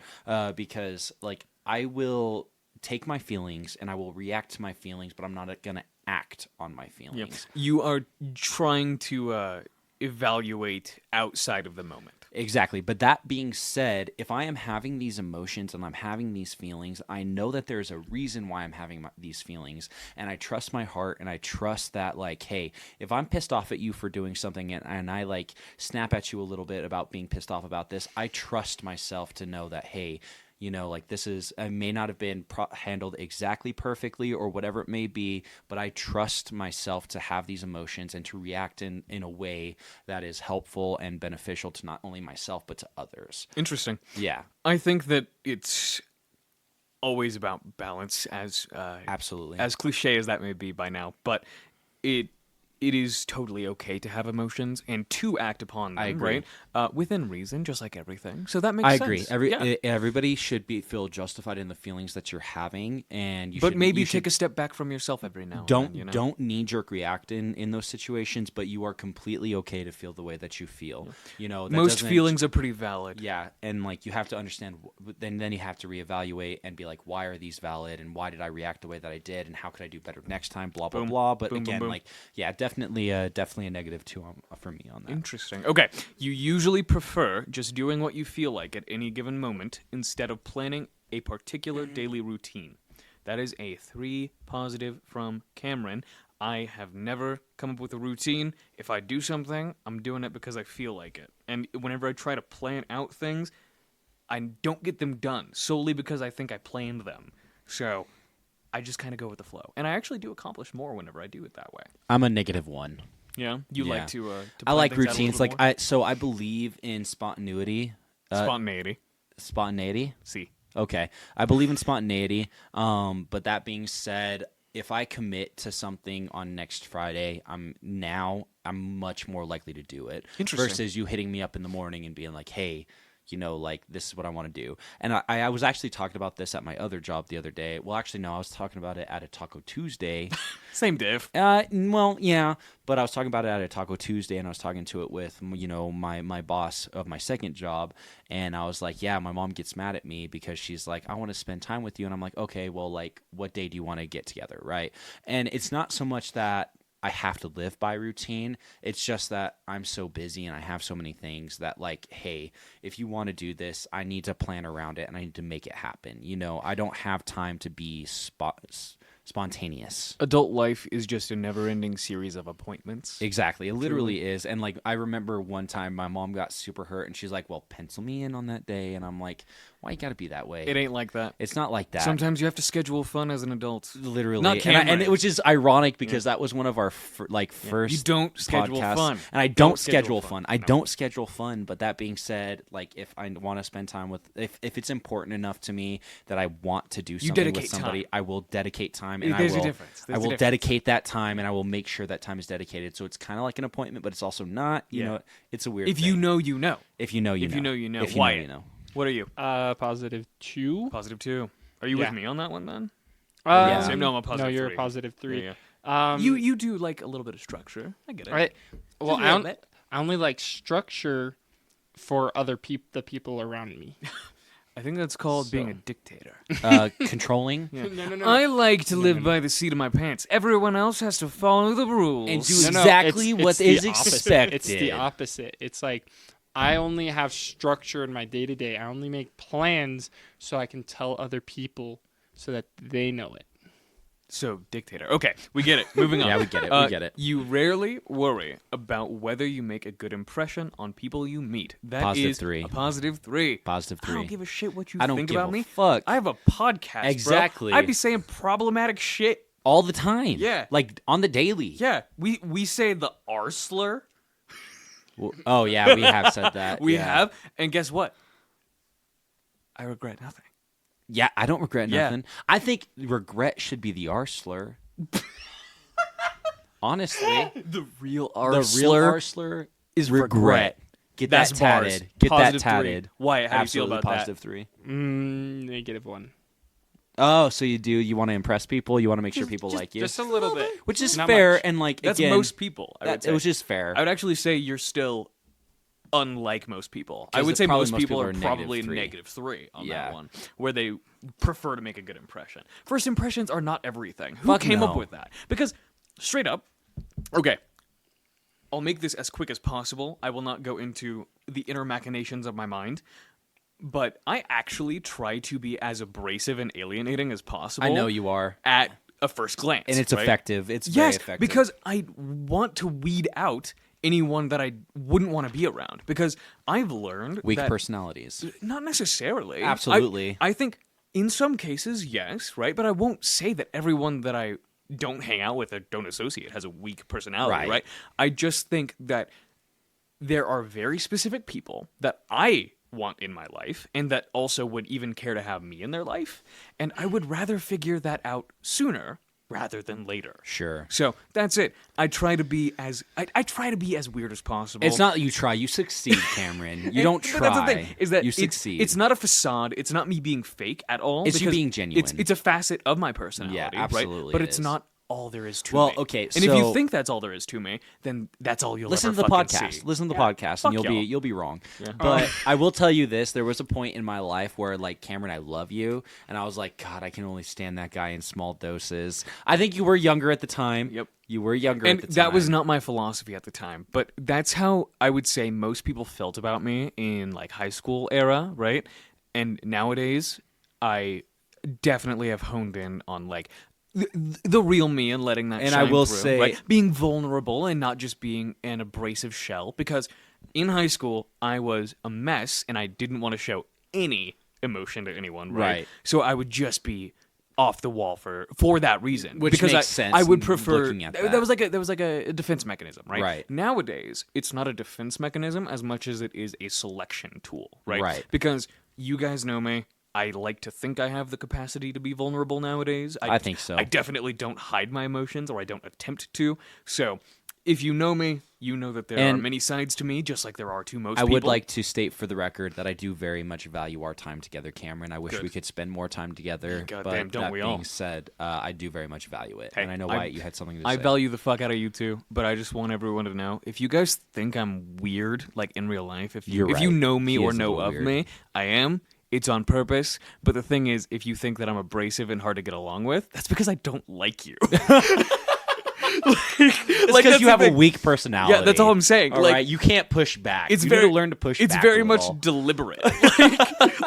because like I will take my feelings and I will react to my feelings, but I'm not going to act on my feelings. You are trying to evaluate outside of the moment. Exactly. But that being said, if I am having these emotions and I'm having these feelings, I know that there's a reason why I'm having these feelings. And I trust my heart and I trust that, like, hey, if I'm pissed off at you for doing something and I, like, snap at you a little bit about being pissed off about this, I trust myself to know that, hey, like this is, I may not have been handled exactly perfectly or whatever it may be, but I trust myself to have these emotions and to react in a way that is helpful and beneficial to not only myself, but to others. Interesting. Yeah, I think that it's always about balance, as absolutely. as cliche as that may be by now, but it is totally okay to have emotions and to act upon them, I agree. right? Within reason, just like everything. So that makes I sense. agree. Yeah. Everybody should feel justified in the feelings that you're having, and But maybe take a step back from yourself every now and then. Don't knee-jerk react in those situations, but you are completely okay to feel the way that you feel. That Most doesn't- feelings are pretty valid. Yeah, and like you have to understand, then you have to reevaluate and be like, why are these valid, and why did I react the way that I did, and how could I do better next time? Blah blah Boom. blah. But Boom, boom, again, boom. like, yeah, definitely a -2 for me on that. Interesting. Okay. You usually prefer just doing what you feel like at any given moment instead of planning a particular daily routine. That is a 3 positive from Cameron. I have never come up with a routine. If I do something, I'm doing it because I feel like it. And whenever I try to plan out things, I don't get them done solely because I think I planned them. So I just kind of go with the flow. And I actually do accomplish more whenever I do it that way. I'm a -1. Yeah? You Yeah. like to I plan like things out a routines. little Like more? I believe in spontaneity. Spontaneity. Spontaneity. See. Okay. I believe in spontaneity. But that being said, if I commit to something on next Friday, I'm much more likely to do it. Interesting. Versus you hitting me up in the morning and being like, hey, like this is what I want to do. And I was actually talking about this at my other job the other day. Well, actually, no, I was talking about it at a Taco Tuesday. Same diff. Well, yeah, but I was talking about it at a Taco Tuesday, and I was talking to it with, my boss of my second job, and I was like, yeah, my mom gets mad at me because she's like, I want to spend time with you, and I'm like, okay, well, like, what day do you want to get together, right? And it's not so much that I have to live by routine. It's just that I'm so busy and I have so many things that, like, hey, if you want to do this, I need to plan around it and I need to make it happen. I don't have time to be spontaneous. Adult life is just a never-ending series of appointments. Exactly. It literally is. And, like, I remember one time my mom got super hurt and she's like, well, pencil me in on that day. And I'm like, why you got to be that way? It ain't like that. It's not like that. Sometimes you have to schedule fun as an adult. Literally. Not Cameron. And it was just ironic because that was one of our first You don't schedule podcasts. fun. And I don't schedule fun. I don't schedule fun. But that being said, like, if I want to spend time with, if it's important enough to me that I want to do something with somebody, I will dedicate time. And There's I will, a difference. I will dedicate that time, and I will make sure that time is dedicated. So it's kind of like an appointment, but it's also not. You know, it's a weird If thing. you know, you know. If you know, you know. If you know, you know. If you Wyatt, know, you know. What are you? +2. +2. Are you Yeah. with me on that one then? Yeah. Same. No, I'm a +3. No, you're a +3. Yeah. You do like a little bit of structure. I get it. Right. Well, Just a little bit. I only like structure for the people around me. I think that's called being a dictator. Controlling. No. I like to live by the seat of my pants. Everyone else has to follow the rules. And do No, exactly it's what the is opposite. expected. It's the opposite. It's like I only have structure in my day-to-day. I only make plans so I can tell other people so that they know it. So, dictator. Okay, we get it. Moving on. Yeah, we get it. We get it. You rarely worry about whether you make a good impression on people you meet. That Positive is 3. a +3. Positive 3. I don't give a shit what you I don't think give about a me. fuck. I have a podcast, bro. Exactly. I'd be saying problematic shit. All the time. Yeah. Like on the daily. Yeah, we say the R slur. Oh, yeah, we have said that. We yeah. have, and guess what? I regret nothing. Yeah, I don't regret Yeah. nothing. I think regret should be the R slur. Honestly. The real The R real slur R slur is regret. Get That's that bars. tatted. Get that +3. tatted. Wyatt, how do you Absolutely feel about positive 3. -1. Oh, so you want to impress people? You want to make sure people like you? Just a little bit. Which is Not fair, much. and like That's again, most people. I would say. it was just fair. I would actually say you're still unlike most people. I 'Cause would say probably most most people people are are probably -3. -3 on Yeah. that one, where they prefer to make a good impression. First impressions are not everything. Who Fuck came no. up with that? Because straight up, okay, I'll make this as quick as possible. I will not go into the inner machinations of my mind. But I actually try to be as abrasive and alienating as possible. I know you are, at a first glance, and it's right? effective. It's very Yes, effective. because I want to weed out anyone that I wouldn't want to be around. Because I've learned weak that personalities. not necessarily. Absolutely. I think in some cases, yes, right? But I won't say that everyone that I don't hang out with or don't associate has a weak personality, right? I just think that there are very specific people that I want in my life and that also would even care to have me in their life. And I would rather figure that out sooner rather than later. Sure. So that's it. I try to be as weird as possible. It's not that you try. You succeed, Cameron. You don't But try. that's the thing, is that you it's, succeed. it's not a facade. It's not me being fake at all. It's you because being genuine. It's a facet of my personality. Yeah, right? absolutely But it it's is. not all there is to Well, me. okay, And if you so- think that's all there is to me, then that's all you'll Listen ever to the fucking podcast. see. Listen to the podcast, Fuck and y'all. you'll be wrong. But I will tell you this: there was a point in my life where, like, Cameron, I love you, and I was like, God, I can only stand that guy in small doses. I think you were younger at the time. Yep. You were younger And at the time. that was not my philosophy at the time, but that's how I would say most people felt about me in like high school era, right? And nowadays, I definitely have honed in on like the real me and letting that And shine I will through, say- right? Being vulnerable and not just being an abrasive shell, because in high school I was a mess and I didn't want to show any emotion to anyone, right? Right. So I would just be off the wall for that reason, Which because makes I, sense I would prefer looking at that that. was like a defense mechanism, right? Right. Nowadays, it's not a defense mechanism as much as it is a selection tool, right? Right. Because you guys know me. I like to think I have the capacity to be vulnerable nowadays. I think so. I definitely don't hide my emotions, or I don't attempt to. So if you know me, you know that there are And many sides to me, just like there are to most I people. would like to state for the record that I do very much value our time together, Cameron. I wish Good. we could spend more time together. Goddamn, but don't that we being all? said, I do very much value it. Hey, and I know Wyatt, you had something to I say. value the fuck out of you too, but I just want everyone to know, if you guys think I'm weird, like in real life, if you You're you right. know me He or is a know little of weird. me, I am. It's on purpose. But the thing is, if you think that I'm abrasive and hard to get along with, that's because I don't like you. It's Like, because that's you the have a thing. weak personality. Yeah, that's all I'm saying. All Like, right? You can't push back. It's you very need to learn to push It's back very a much little. deliberate.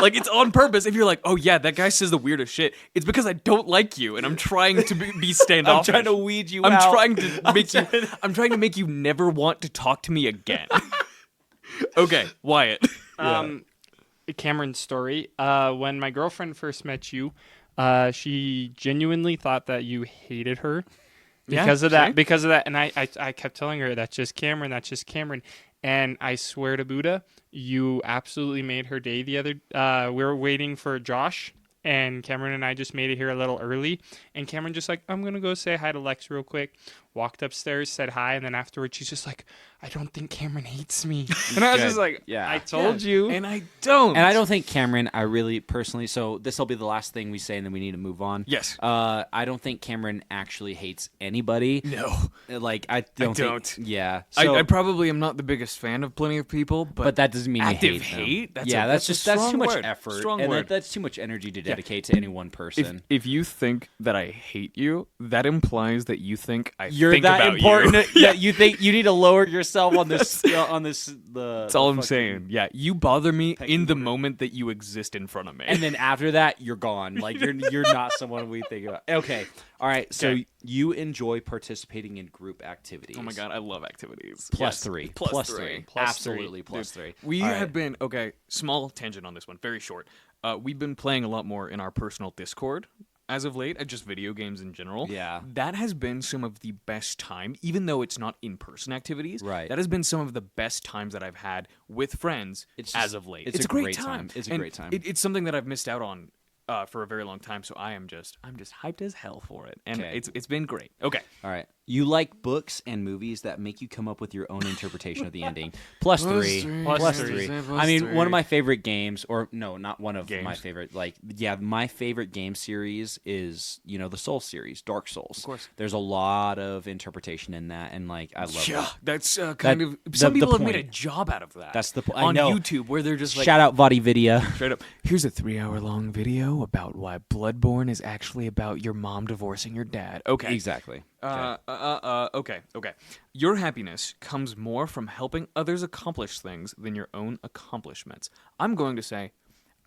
Like it's on purpose. If you're like, oh yeah, that guy says the weirdest shit, it's because I don't like you, and I'm trying to be standoffish. I'm trying to weed you I'm out. trying to make you. I'm trying to make you never want to talk to me again. Okay, Wyatt. Cameron's story. When my girlfriend first met you, she genuinely thought that you hated her because of that. same. Because of that, and I kept telling her that's just Cameron. That's just Cameron. And I swear to Buddha, you absolutely made her day the other. We were waiting for Josh, and Cameron and I just made it here a little early. And Cameron just like, I'm gonna go say hi to Lex real quick. Walked upstairs, said hi, and then afterwards she's just like, I don't think Cameron hates me. And I was Good. just like, Yeah. I told you. And I don't. And I don't think Cameron, I really personally, so this will be the last thing we say and then we need to move on. Yes. I don't think Cameron actually hates anybody. No. Like, I don't. don't. Yeah. So, I probably am not the biggest fan of plenty of people, but that doesn't mean active you hate them. hate? That's yeah, a- that's that's a just that's too strong much word. effort. Strong and word. that's too much energy to dedicate to any one person. if you think that I hate you, that implies that you think I You're think that about important you. that you think you need to lower yourself on this That's all I'm saying. Yeah, you bother me in the moment that you exist in front of me. And then after that, you're gone. Like you're not someone we think about. Okay. All right. So Okay. you enjoy participating in group activities. oh my god, I love activities. Plus Yes. three. Plus Plus three. three. Plus Absolutely three. plus three. We All have right. been small tangent on this one, very short. We've been playing a lot more in our personal Discord as of late, just video games in general. Yeah. That has been some of the best time, even though it's not in-person activities. Right. That has been some of the best times that I've had with friends It's as just- of late. it's a great great time. It's a And great time. It's something that I've missed out on for a very long time, so I'm just hyped as hell for it. And Okay. it's been great. Okay. All right. You like books and movies that make you come up with your own interpretation of the ending. Plus three. Plus Plus three. three. I mean, one of my favorite games, or no, not one of Games. my favorite. Like, yeah, my favorite game series is the Soul series, Dark Souls. Of course. There's a lot of interpretation in that, and like I love Yeah, it. that's kind of the- some the people have made a point. job out of that. That's the I on know. YouTube where they're just like Shout out Vodividya. straight up. Here's a 3-hour-long video about why Bloodborne is actually about your mom divorcing your dad. Okay. Exactly. Okay. Your happiness comes more from helping others accomplish things than your own accomplishments. I'm going to say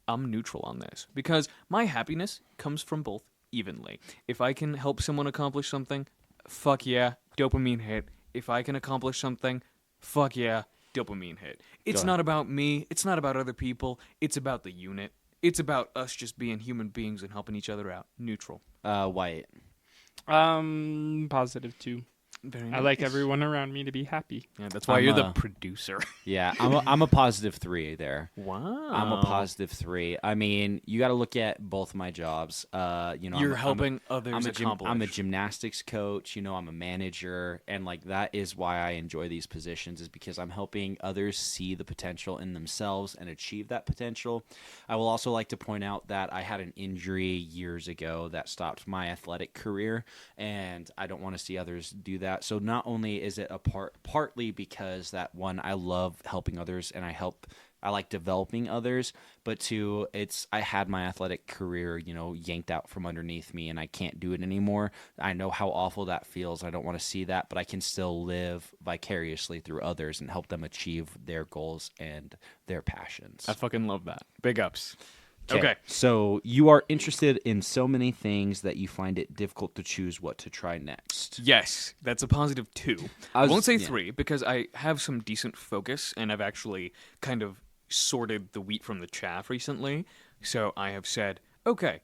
I'm neutral on this because my happiness comes from both evenly. If I can help someone accomplish something, fuck yeah, dopamine hit. If I can accomplish something, fuck yeah, dopamine hit. It's Go not about me. It's not about other people. It's about the unit. It's about us just being human beings and helping each other out. Neutral. Wyatt. Positive too. Very I like nice. everyone around me to be happy. Yeah, that's why I'm you're the a- producer. Yeah, I'm a positive 3 there. Wow. I'm a positive 3. I mean, you got to look at both my jobs. You're helping others accomplish. I'm a gymnastics coach. I'm a manager, and like that is why I enjoy these positions, is because I'm helping others see the potential in themselves and achieve that potential. I will also like to point out that I had an injury years ago that stopped my athletic career, and I don't want to see others do that. So not only is it partly because that one, I love helping others and I like developing others, but two, I had my athletic career, yanked out from underneath me and I can't do it anymore. I know how awful that feels. I don't want to see that, but I can still live vicariously through others and help them achieve their goals and their passions. I fucking love that. Big ups. Okay. So you are interested in so many things that you find it difficult to choose what to try next. Yes, that's a positive 2. I won't say 3 because I have some decent focus and I've actually kind of sorted the wheat from the chaff recently. So I have said, okay,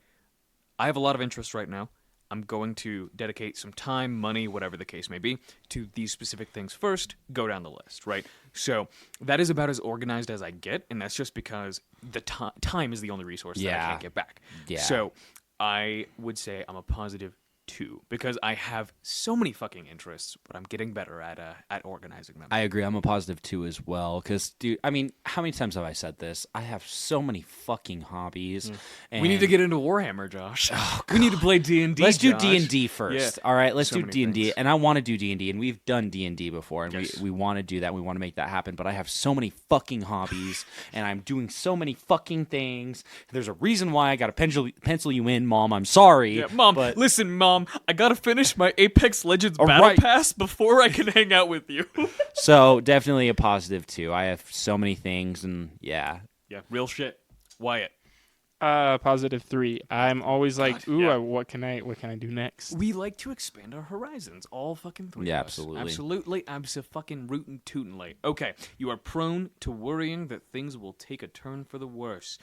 I have a lot of interest right now. I'm going to dedicate some time, money, whatever the case may be, to these specific things first, go down the list, right? So that is about as organized as I get, and that's just because the time is the only resource that I Yeah. can't get back. Yeah. So I would say I'm a positive 2 because I have so many fucking interests, but I'm getting better at organizing them. I agree. I'm a positive 2 as well. Because, dude, I mean, how many times have I said this? I have so many fucking hobbies. And We need to get into Warhammer, Josh. We need to play D&D. Let's do Josh. D&D first. Yeah. All right, let's So do many D&D. things. And I want to do D&D, and we've done D&D before, and Yes. we want to do that. We want to make that happen. But I have so many fucking hobbies, and I'm doing so many fucking things. There's a reason why I got to pencil you in, Mom. I'm sorry. Yeah, Mom, but listen, Mom, I gotta finish my Apex Legends All Battle right. Pass before I can hang out with you. So definitely a positive 2. I have so many things, and yeah. Yeah, real shit. Wyatt. Positive 3. I'm always like, God, ooh, yeah. what can I do next? We like to expand our horizons, all fucking three Yeah, of us. absolutely. Absolutely, rootin' tootin'ly. Okay, you are prone to worrying that things will take a turn for the worse.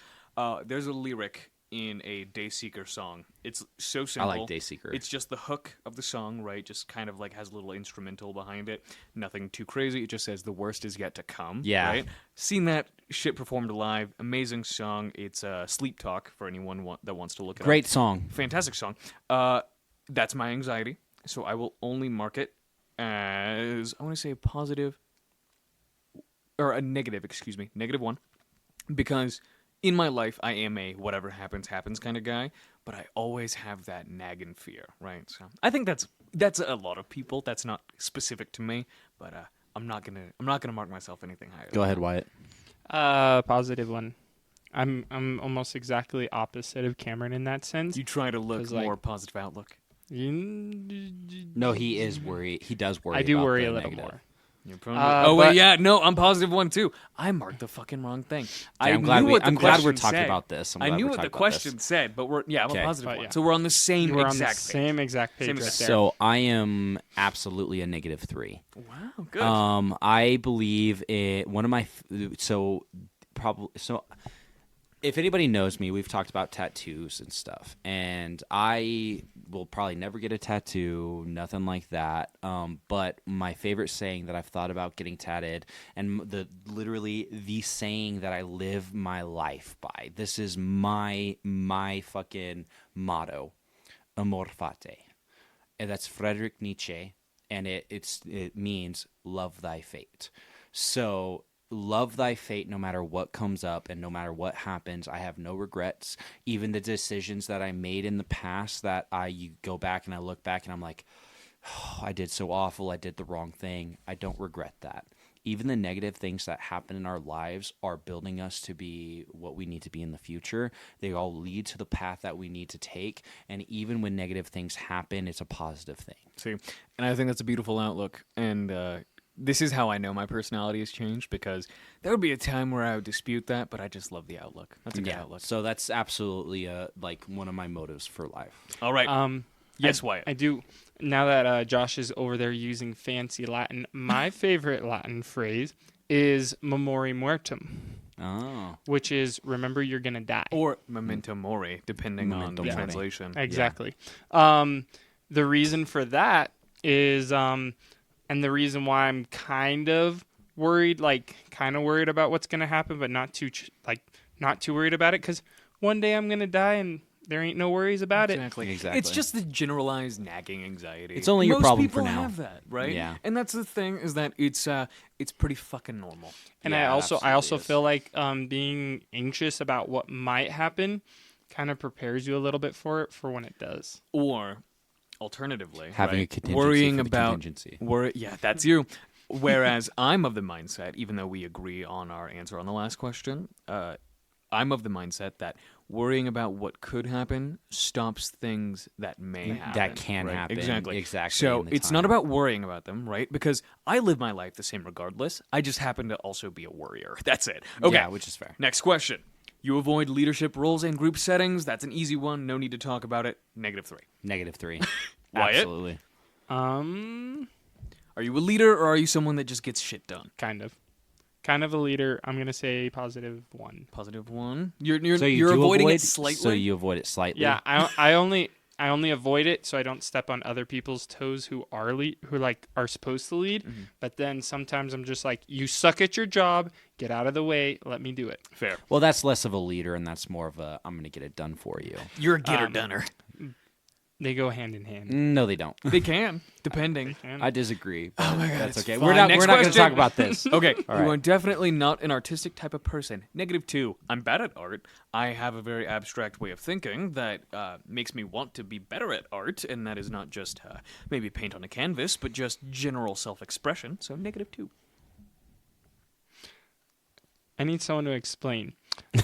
There's a lyric in a Dayseeker song. It's so simple. I like Dayseeker. It's just the hook of the song, right? Just kind of like has a little instrumental behind it. Nothing too crazy. It just says the worst is yet to come. Yeah. Right? Seen that shit performed live. Amazing song. It's Sleep Talk for anyone that wants to look it up. Great song. Fantastic song. That's my anxiety. So I will only mark it as, I want to say a positive, or a negative, excuse me, -1. Because in my life, I am a whatever happens, happens kind of guy, but I always have that nagging fear, right? So I think that's a lot of people. That's not specific to me, but I'm not gonna mark myself anything higher. Go ahead, Wyatt. Positive 1. I'm almost exactly opposite of Cameron in that sense. You try to look 'Cause, like- more positive outlook. No, he is worried. He does worry. I do about worry the a little negative. more. You're prone Uh, oh wait, but- yeah, no, I'm positive 1 too. I marked the fucking wrong thing. I'm glad we're talking about this. I knew what the question said, but I'm Okay. a positive But 1. yeah. So we're on the same We're on exact the page. same exact page Same right exact- there. So I am absolutely a -3. Wow, good. I believe one of my if anybody knows me, we've talked about tattoos and stuff, and I will probably never get a tattoo, nothing like that. But my favorite saying that I've thought about getting tatted, and literally the saying that I live my life by. This is my fucking motto, amor fati, and that's Friedrich Nietzsche, and it means love thy fate. So love thy fate no matter what comes up and no matter what happens. I have no regrets. Even the decisions that I made in the past that you go back and I look back and I'm like, oh, I did so awful. I did the wrong thing. I don't regret that. Even the negative things that happen in our lives are building us to be what we need to be in the future. They all lead to the path that we need to take. And even when negative things happen, it's a positive thing. See, and I think that's a beautiful outlook. And this is how I know my personality has changed, because there would be a time where I would dispute that, but I just love the outlook. That's a good outlook. So that's absolutely like one of my motives for life. All right. Yes, I Wyatt. do. Now that Josh is over there using fancy Latin, my favorite Latin phrase is memori mortem, Oh. which is remember you're gonna die. Or memento mori, depending on Memento the mori. translation. Exactly. The reason for that is, and the reason why I'm kind of worried about what's gonna happen, but not too worried about it, because one day I'm gonna die and there ain't no worries about it. Exactly. Exactly. It's just the generalized nagging anxiety. It's only your Most problem people for now. have that, right? Yeah. And that's the thing, is that it's pretty fucking normal. And Yeah, I it also absolutely is. feel like being anxious about what might happen kind of prepares you a little bit for it for when it does. Or alternatively, Having a right, contingency worrying for the about contingency. yeah, that's you. Whereas I'm of the mindset, even though we agree on our answer on the last question, I'm of the mindset that worrying about what could happen stops things that may happen. That can right? happen. Exactly. Exactly. So in the it's time. not about worrying about them, right? Because I live my life the same regardless. I just happen to also be a worrier. That's it. Okay. Yeah, which is fair. Next question. You avoid leadership roles and group settings. That's an easy one. No need to talk about it. -3. -3. Wyatt? Absolutely. Are you a leader, or are you someone that just gets shit done? Kind of a leader. I'm gonna say +1. +1. You're So you you're do avoiding avoid, it slightly. So you avoid it slightly. Yeah, I only avoid it so I don't step on other people's toes who are supposed to lead. Mm-hmm. But then sometimes I'm just like, you suck at your job. Get out of the way. Let me do it. Fair. Well, that's less of a leader, and that's more of a I'm going to get it done for you. You're a getter dunner. They go hand in hand. No, they don't. They can, depending. I disagree. Oh my God, that's it's okay. fine. We're not Next going to question. talk about this. Okay, All you right. are definitely not an artistic type of person. -2. I'm bad at art. I have a very abstract way of thinking that makes me want to be better at art, and that is not just maybe paint on a canvas, but just general self-expression. So -2. I need someone to explain. Do you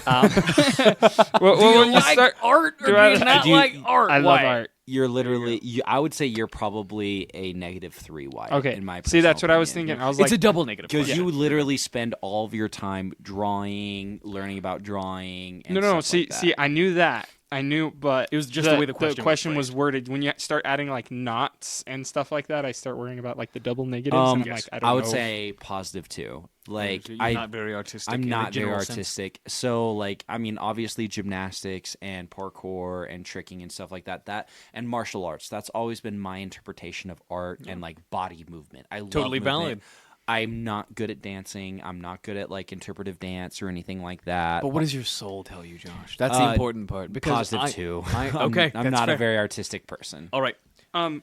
like art or do you not like art? I love Why? art. You're literally. I would say you're probably a -3 Wyatt. Okay. In my See, that's what personal I was opinion. thinking. I was It's like, a double negative. Because Yeah. you literally spend all of your time drawing, learning about drawing. And no. stuff like that. See, I knew that. I knew, but It was just the way the question was was worded. When you start adding like knots and stuff like that, I start worrying about like the double negatives. And I'm like, I don't know. I would say +2. Like You're not very artistic. I'm in not the very general sense. artistic. So like I mean obviously gymnastics and parkour and tricking and stuff like that and martial arts. That's always been my interpretation of art and like body movement. I Totally love valid. movement. I'm not good at dancing. I'm not good at like interpretive dance or anything like that. But what does your soul tell you, Josh? That's the important part. Because +2. Okay, I'm that's not fair. a very artistic person. All right,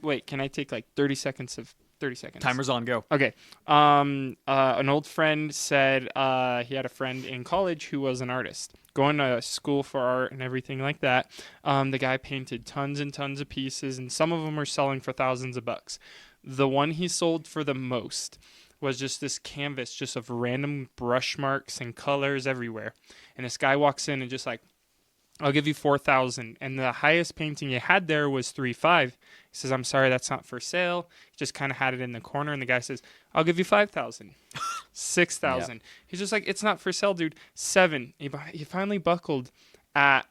Wait, can I take like 30 seconds of 30 seconds? timer's on. Go. Okay. An old friend said he had a friend in college who was an artist, going to school for art and everything like that. The guy painted tons and tons of pieces, and some of them were selling for thousands of bucks. The one he sold for the most was just this canvas just of random brush marks and colors everywhere. And this guy walks in and just like, I'll give you 4,000. And the highest painting he had there was 3,500. He says, I'm sorry, that's not for sale. He just kind of had it in the corner. And the guy says, I'll give you 5,000. 6,000. Yeah. He's just like, it's not for sale, dude. 7. He finally buckled at,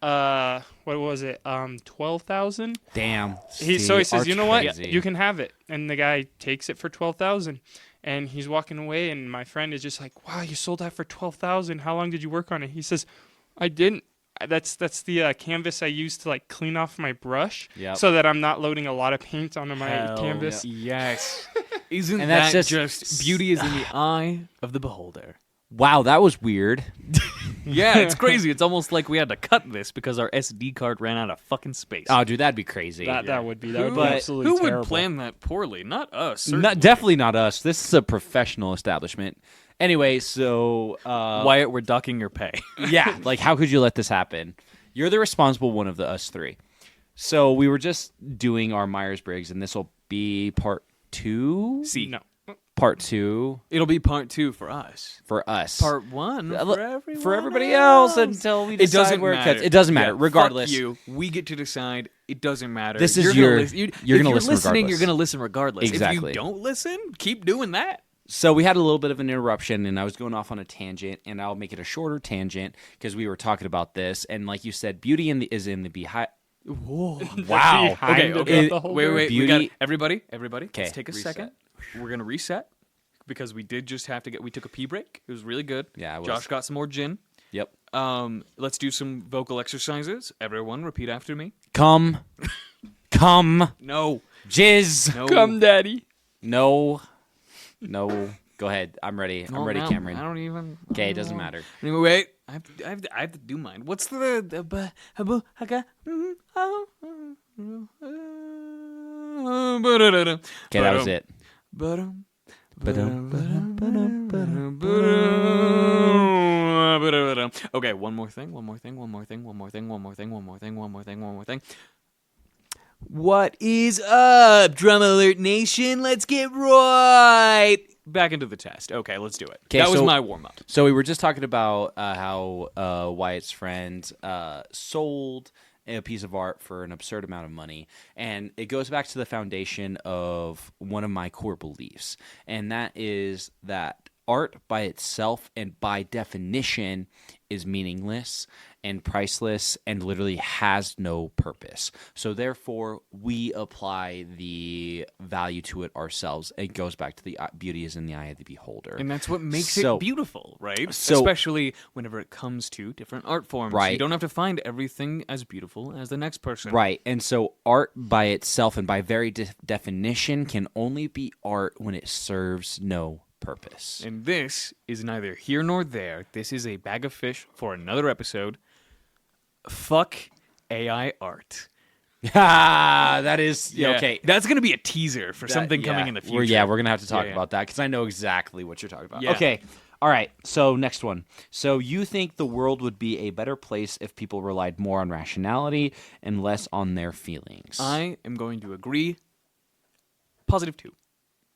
what was it? 12,000. Damn. So he See, says, art's you know what? crazy. You can have it. And the guy takes it for 12,000. And he's walking away. And my friend is just like, wow, you sold that for 12,000. How long did you work on it? He says, I didn't. That's the canvas I use to like clean off my brush, Yep. so that I'm not loading a lot of paint onto my Hell canvas. Yes. Isn't And that's that just- beauty is in the eye of the beholder? Wow, that was weird. Yeah, it's crazy. It's almost like we had to cut this because our SD card ran out of fucking space. Oh, dude, that'd be crazy. That would be Who- absolutely Who terrible. would plan that poorly? Not us. Definitely not us. This is a professional establishment. Anyway, so Wyatt, we're docking your pay. yeah, like how could you let this happen? You're the responsible one of the us three. So we were just doing our Myers-Briggs, and this will be part 2. See, No. Part 2 it'll be part 2 for us. for us. Part 1 for everybody else until we It decide doesn't where matter. it cuts. It doesn't matter. Yeah, Regardless, fuck you. We get to decide. It doesn't matter. This is You're your- gonna listen. you're If gonna you're listen listening. regardless. You're going to listen regardless. If Exactly. you don't listen, keep doing that. So we had a little bit of an interruption, and I was going off on a tangent, and I'll make it a shorter tangent because we were talking about this, and like you said, beauty is in the behind. Whoa. Wow. Behind Okay. the whole Wait. Beauty- We got everybody. Okay, Let's take a reset. second. We're gonna reset because we did just have to get. We took a pee break. It was really good. Yeah, it was. Josh got some more gin. Yep. Let's do some vocal exercises. Everyone, repeat after me. Come, No. jizz. No. Come, Daddy. No. Go ahead. I'm ready. I'm No, ready, no, Cameron. I don't even. Okay, it doesn't matter. Anyway, wait. I have to do mine. What's the Okay, that was it. Okay, one more thing. What is up, Drum Alert Nation? Let's get right back into the test. Okay, let's do it. 'Kay, That was so- my warm up. So we were just talking about how Wyatt's friend sold a piece of art for an absurd amount of money, and it goes back to the foundation of one of my core beliefs, and that is that art by itself and by definition is meaningless and priceless and literally has no purpose. So therefore, we apply the value to it ourselves. It goes back to the beauty is in the eye of the beholder. And that's what makes So- it beautiful, right? so- Especially whenever it comes to different art forms. Right. You don't have to find everything as beautiful as the next person. Right. And so art by itself and by very definition can only be art when it serves no purpose. And this is neither here nor there. This is a bag of fish for another episode. Fuck AI art. That is okay. That's gonna be a teaser for something Yeah. coming in the future. We're gonna have to talk Yeah. about that because I know exactly what you're talking about. Yeah. Okay, all right. So next one. So you think the world would be a better place if people relied more on rationality and less on their feelings? I am going to agree. Positive 2.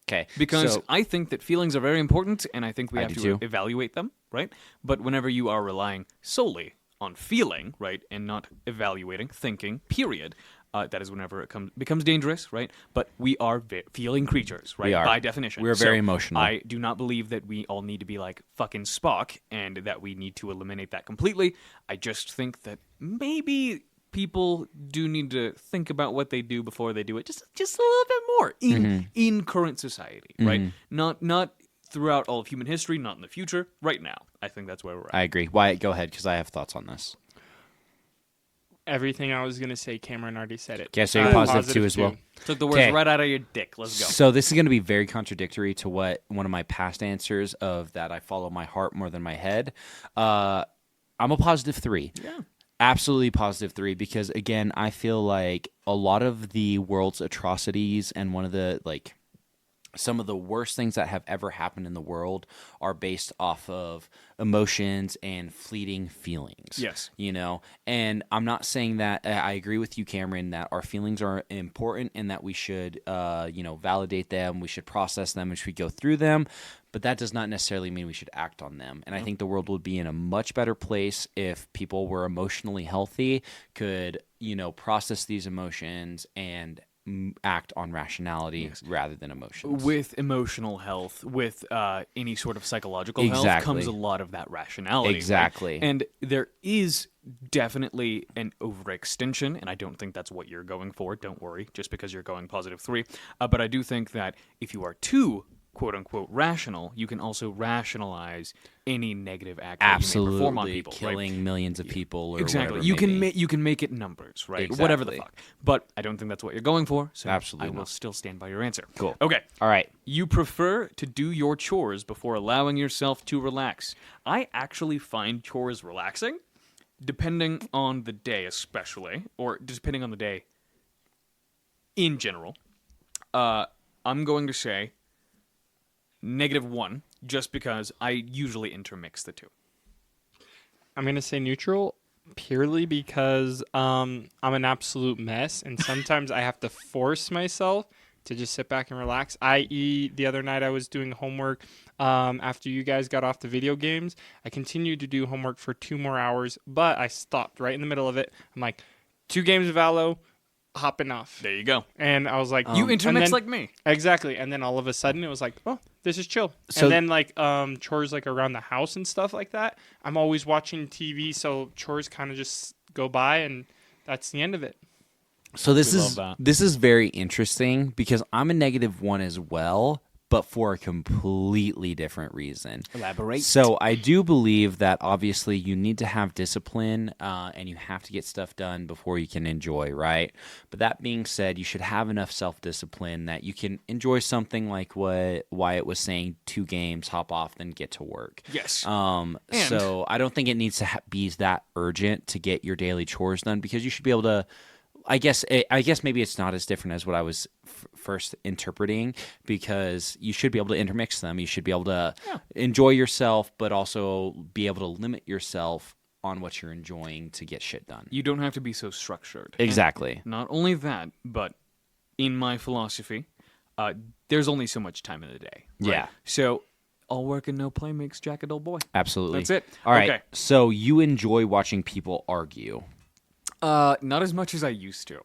Okay, Because so, I think that feelings are very important, and I think we I have do to too. evaluate them, right? But whenever you are relying solely on feeling, right, and not evaluating, thinking, period, that is whenever it becomes dangerous, right? But we are feeling creatures, right? We are. By definition. We're very emotional. I do not believe that we all need to be like fucking Spock, and that we need to eliminate that completely. I just think that maybe people do need to think about what they do before they do it just a little bit more in current society, right? Not throughout all of human history, not in the future, right now. I think that's where we're at. I agree. Wyatt, go ahead because I have thoughts on this. Everything I was gonna say, Cameron already said it. Okay, so you're positive too as well. Took the words Okay. right out of your dick. Let's go. So this is going to be very contradictory to what one of my past answers of that I follow my heart more than my head. I'm a positive 3. Yeah. Absolutely positive 3 because again, I feel like a lot of the world's atrocities and one of the some of the worst things that have ever happened in the world are based off of emotions and fleeting feelings. Yes. You know, and I'm not saying that I agree with you, Cameron, that our feelings are important and that we should, validate them. We should process them and should go through them. But that does not necessarily mean we should act on them. And I think the world would be in a much better place if people were emotionally healthy, could, process these emotions and act on rationality rather than emotions. With emotional health, with any sort of psychological health, Exactly. comes a lot of that rationality. right? Exactly. And there is definitely an overextension, and I don't think that's what you're going for. Don't worry, just because you're going positive 3. But I do think that if you are too quote-unquote rational, you can also rationalize any negative act that you may perform on Absolutely, people. killing right? millions of people or Exactly. whatever You it can may be. you can make it numbers, right? Whatever the Exactly. fuck. But I don't think that's what you're going for. So Absolutely I will not. still stand by your answer. Cool. Okay. All right. You prefer to do your chores before allowing yourself to relax. I actually find chores relaxing, depending on the day, especially, or depending on the day in general. I'm going to say -1, just because I usually intermix the two. I'm gonna say neutral purely because I'm an absolute mess, and sometimes I have to force myself to just sit back and relax. I.e., the other night I was doing homework after you guys got off the video games. I continued to do homework for 2 more hours, but I stopped right in the middle of it. I'm like, 2 games of Valo, hopping off. There you go. And I was like, You intermix and then- like me. Exactly. And then all of a sudden it was like, oh, this is chill. So- and then chores around the house and stuff like that. I'm always watching TV, so chores kind of just go by and that's the end of it. So this We is love that. this is very interesting because I'm a -1 as well, but for a completely different reason. Elaborate. So I do believe that obviously you need to have discipline and you have to get stuff done before you can enjoy, right? But that being said, you should have enough self-discipline that you can enjoy something like what Wyatt was saying, 2 games, hop off, then get to work. Yes. So I don't think it needs to be that urgent to get your daily chores done because you should be able to. I guess maybe it's not as different as what I was first interpreting because you should be able to intermix them. You should be able to enjoy yourself, but also be able to limit yourself on what you're enjoying to get shit done. You don't have to be so structured. Exactly. Not only that, but in my philosophy, there's only so much time in the day. Right? Yeah. So all work and no play makes Jack a dull boy. Absolutely. That's it. All right. Okay. So you enjoy watching people argue. Not as much as I used to.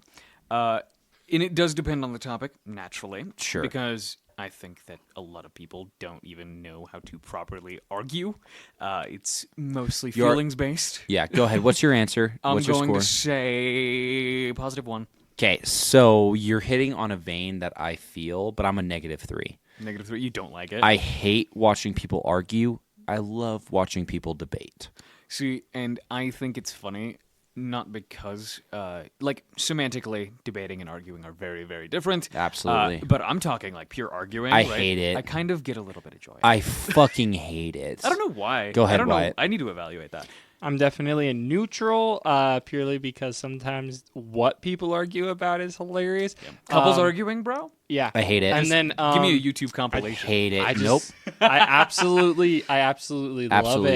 And it does depend on the topic, naturally. Sure. Because I think that a lot of people don't even know how to properly argue. It's mostly You're- feelings-based. Yeah, go ahead. What's your answer? I'm What's your going score? to say +1. Okay, so you're hitting on a vein that I feel, but I'm a -3. -3. You don't like it. I hate watching people argue. I love watching people debate. See, and I think it's funny, not because, semantically, debating and arguing are very, very different. Absolutely. But I'm talking, pure arguing. I right? hate it. I kind of get a little bit of joy. I fucking hate it. I don't know why. Go ahead, I don't know. Wyatt. I need to evaluate that. I'm definitely a neutral, purely because sometimes what people argue about is hilarious. Couples arguing, bro? Yeah, I hate it. And then Give me a YouTube I compilation. hate it. I Nope. just, I absolutely love Absolutely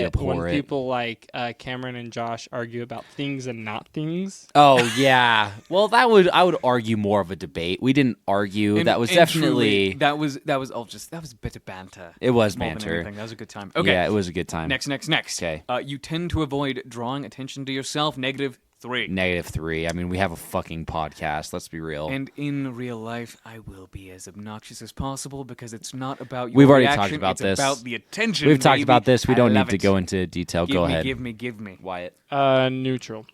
it abhor when it. people like Cameron and Josh argue about things and not things. Oh yeah. Well, I would argue more of a debate. We didn't argue. And- that was and definitely. truly, that was all just that was a bit of banter. It was more than banter. anything. That was a good time. Okay. Yeah, it was a good time. Next. Okay. You tend to avoid drawing attention to yourself. -3. -3. I mean, we have a fucking podcast. Let's be real. And in real life, I will be as obnoxious as possible because it's not about your We've already reaction, talked about it's this. about the attention. We've talked baby. about this. We I don't love need to it. go into detail. Give Go me, ahead, Give me. Wyatt. Neutral.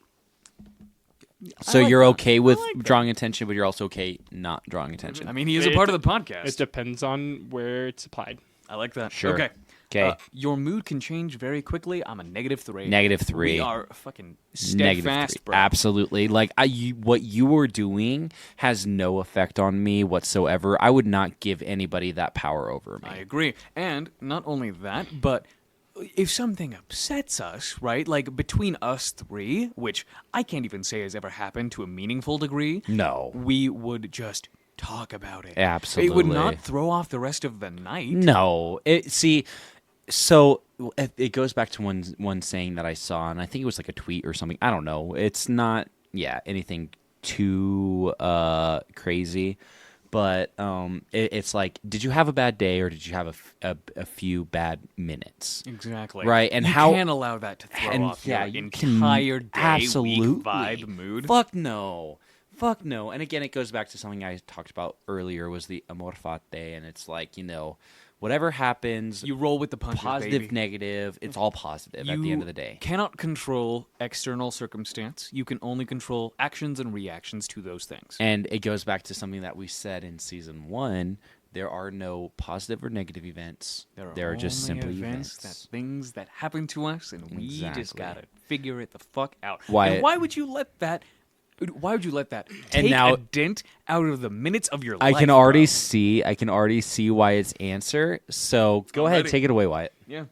So like you're that. okay I with like that. drawing attention, but you're also okay not drawing attention. I mean, he is a part of the It podcast. depends on where it's applied. I like that. Sure. Okay. Okay. Your mood can change very quickly. I'm a -3. -3. We are fucking -3. steadfast, bro. Absolutely. Like what you were doing has no effect on me whatsoever. I would not give anybody that power over me. I agree. And not only that, but if something upsets us, right? Like between us three, which I can't even say has ever happened to a meaningful degree, No. we would just talk about it. Absolutely. It would not throw off the rest of the night. No. So it goes back to one saying that I saw, and I think it was like a tweet or something. I don't know. It's not anything too crazy, but it's like, did you have a bad day or did you have a few bad minutes? Exactly. Right, and you how- can't allow that to throw And off yeah, your you can entire day, absolutely week, vibe, mood. Fuck no. And again, it goes back to something I talked about earlier, was the amor fati, and it's like, whatever happens, You roll with the punches, positive, baby. negative, it's all positive at the end of the day. Cannot control external circumstance. You can only control actions and reactions to those things. And it goes back to something that we said in season 1. There are no positive or negative events. There are just only simply events. events. That things that happen to us, and we just Exactly. gotta figure it the fuck out. Why- And why would you let that? Why would you let that And take now- a dent out of the minutes of your I life? can already bro? see Wyatt's answer. So go ahead, ready. take it away, Wyatt. Yeah.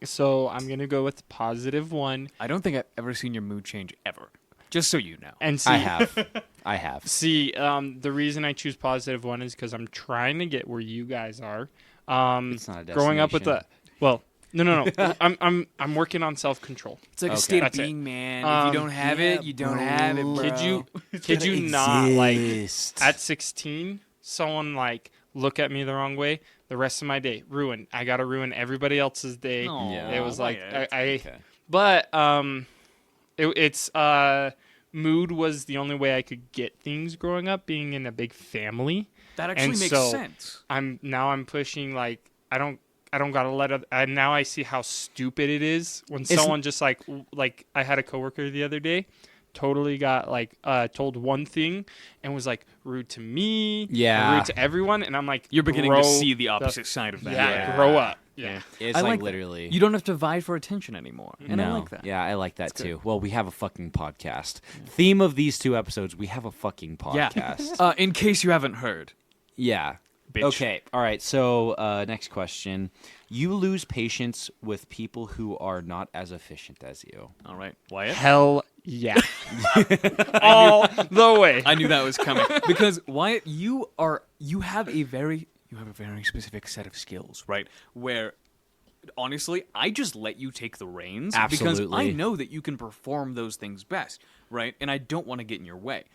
So I'm gonna go with positive one I don't think I've ever seen your mood change ever. Just so you know. and see. I have. See, the reason I choose positive one is because I'm trying to get where you guys are. It's not a Growing up with the, destination. well, no. I'm working on self control. It's like Okay. a state of That's it. being, man. If you don't have yeah, it, you don't have it, bro. Kid you not, like, Exist. at 16, someone like look at me the wrong way, the rest of my day ruined. I gotta ruin everybody else's day. Aw, Yeah. It was like Wyatt. Okay. but it's mood was the only way I could get things growing up, being in a big family. That actually And makes so- sense. I'm pushing, like, I don't gotta let it. And now I see how stupid it is when someone just like I had a coworker the other day, totally got like told one thing and was like rude to me, and Yeah. rude to everyone, and I'm like, You're beginning grow to see the the- opposite side of that. Yeah, grow up. Yeah. It's I like, like that. literally. You don't have to vie for attention anymore. And I No. like that. Yeah, I like that That's too. Well, we have a fucking podcast. Theme of these 2 episodes, we have a fucking podcast. Yeah. In case you haven't heard. Yeah. Bitch. Okay. All right. So, next question. You lose patience with people who are not as efficient as you. All right. Wyatt? Hell yeah, all the way. I knew that was coming. Because Wyatt, you have a very specific set of skills, right? Where honestly, I just let you take the reins because I Absolutely. know that you can perform those things best, right? And I don't want to get in your way.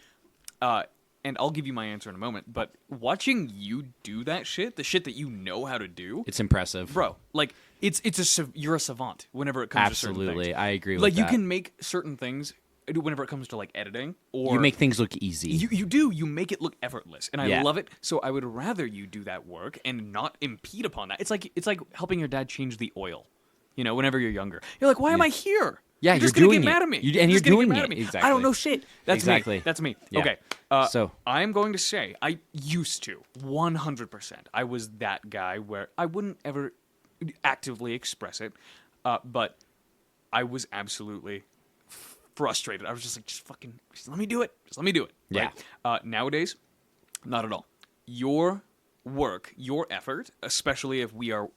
And I'll give you my answer in a moment, but watching you do that shit, the shit that you know how to do, It's impressive. bro, like you're a savant whenever it comes to certain Absolutely. things. I agree with Like you that. can make certain things whenever it comes to like editing or You make things look easy. you make it look effortless, and I Yeah. love it. So I would rather you do that work and not impede upon that. It's like helping your dad change the oil. You know, whenever you're younger, you're like, why am I here? Yeah, you're just you're gonna doing get it. mad at me. And just you're gonna doing get mad it. at me. Exactly. I don't know shit. That's Exactly. me. That's me. Yeah. Okay. So- I'm going to say I used to 100%. I was that guy where I wouldn't ever actively express it, but I was absolutely frustrated. I was just like, just let me do it. Just let me do it. Yeah. Right? Nowadays, not at all. Your work, your effort, especially if we are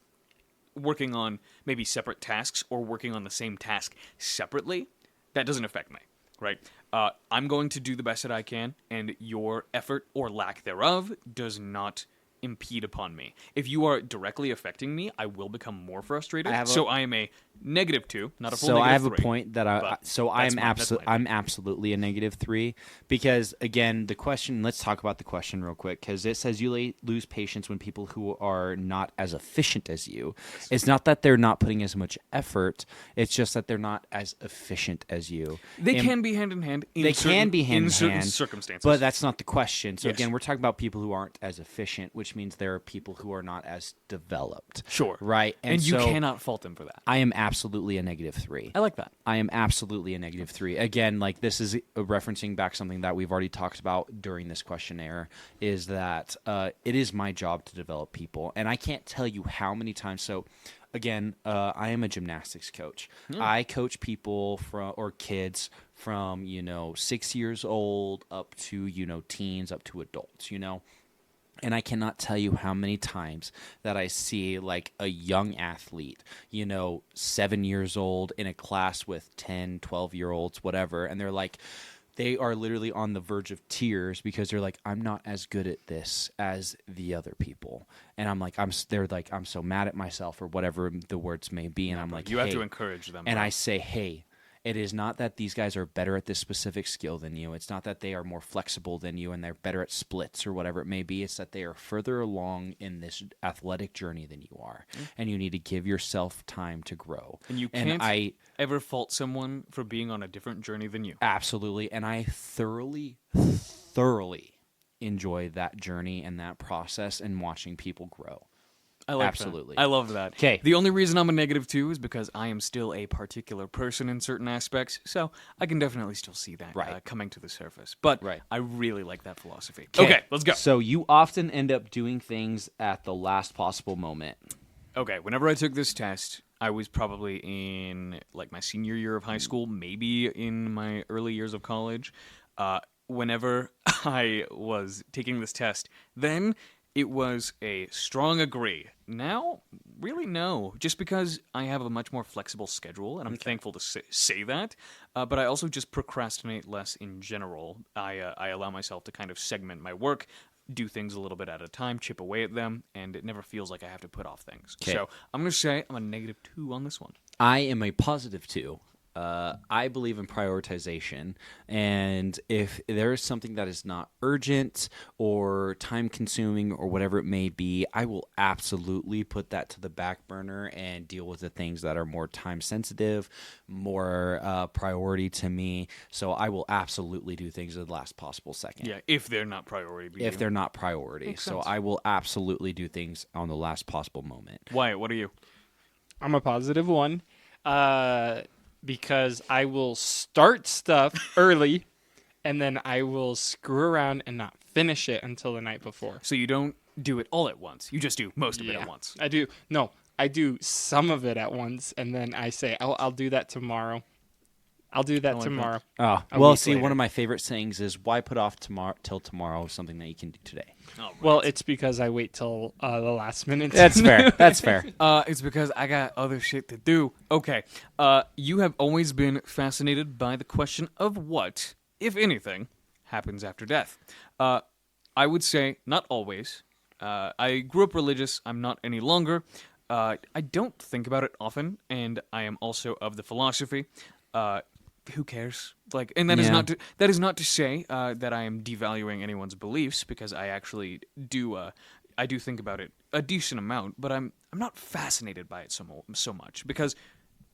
working on maybe separate tasks or working on the same task separately, that doesn't affect me, right? I'm going to do the best that I can, and your effort or lack thereof does not impede upon me. If you are directly affecting me, I will become more frustrated. So I am a -2, not a full So I have -3. a point that I'm my absolutely a -3 because again the question. Let's talk about the question real quick because it says you lose patience when people who are not as efficient as you. It's not that they're not putting as much effort. It's just that they're not as efficient as you. They can be hand in hand. In certain circumstances, but that's not the question. So Yes. again, we're talking about people who aren't as efficient, which means there are people who are not as developed. Sure. Right, and you so cannot fault them for that. I am absolutely a -3. I like that. I am absolutely a -3. Again, like this is referencing back something that we've already talked about during this questionnaire is that it is my job to develop people. And I can't tell you how many times. So again, I am a gymnastics coach. I coach people or kids from, 6 years old up to, teens, up to adults, And I cannot tell you how many times that I see like a young athlete, 7 years old in a class with 10, 12-year-olds, whatever. And they're like, they are literally on the verge of tears because they're like, I'm not as good at this as the other people. And I'm like, they're like, I'm so mad at myself or whatever the words may be. And I'm like, you have to encourage them. And right? I say, hey, it is not that these guys are better at this specific skill than you. It's not that they are more flexible than you and they're better at splits or whatever it may be. It's that they are further along in this athletic journey than you are. And you need to give yourself time to grow. And you can't ever fault someone for being on a different journey than you. Absolutely. And I thoroughly enjoy that journey and that process and watching people grow. I like Absolutely. That. I love that. 'Kay. The only reason I'm a -2 is because I am still a particular person in certain aspects, so I can definitely still see that coming to the surface. But I really like that philosophy. Okay, let's go. So you often end up doing things at the last possible moment. Okay, whenever I took this test, I was probably in like my senior year of high school, maybe in my early years of college. Whenever I was taking this test, then it was a strong agree. Now, really no, just because I have a much more flexible schedule, and I'm thankful to say that, but I also just procrastinate less in general. I allow myself to kind of segment my work, do things a little bit at a time, chip away at them, and it never feels like I have to put off things. Okay. So I'm going to say I'm a -2 on this one. I am a +2. I believe in prioritization, and if there is something that is not urgent or time-consuming or whatever it may be, I will absolutely put that to the back burner and deal with the things that are more time-sensitive, more priority to me. So I will absolutely do things at the last possible second. Yeah, if they're not priority. If they're not priority. Makes So sense. I will absolutely do things on the last possible moment. Wyatt, what are you? I'm a +1 because I will start stuff early and then I will screw around and not finish it until the night before. So you don't do it all at once. You just do most of it at once. I do. No, I do some of it at once and then I say, I'll do that tomorrow. I'll do that tomorrow. Oh, A well, week see, later. one of my favorite sayings is, why put off till tomorrow something that you can do today? Oh, right. Well, it's because I wait till the last minute. That's fair. That's fair. It's because I got other shit to do. Okay. You have always been fascinated by the question of what, if anything, happens after death. I would say not always. I grew up religious. I'm not any longer. I don't think about it often, and I am also of the philosophy. Who cares? Like, and that is not to say that I am devaluing anyone's beliefs, because I actually do. I do think about it a decent amount, but I'm not fascinated by it so much, because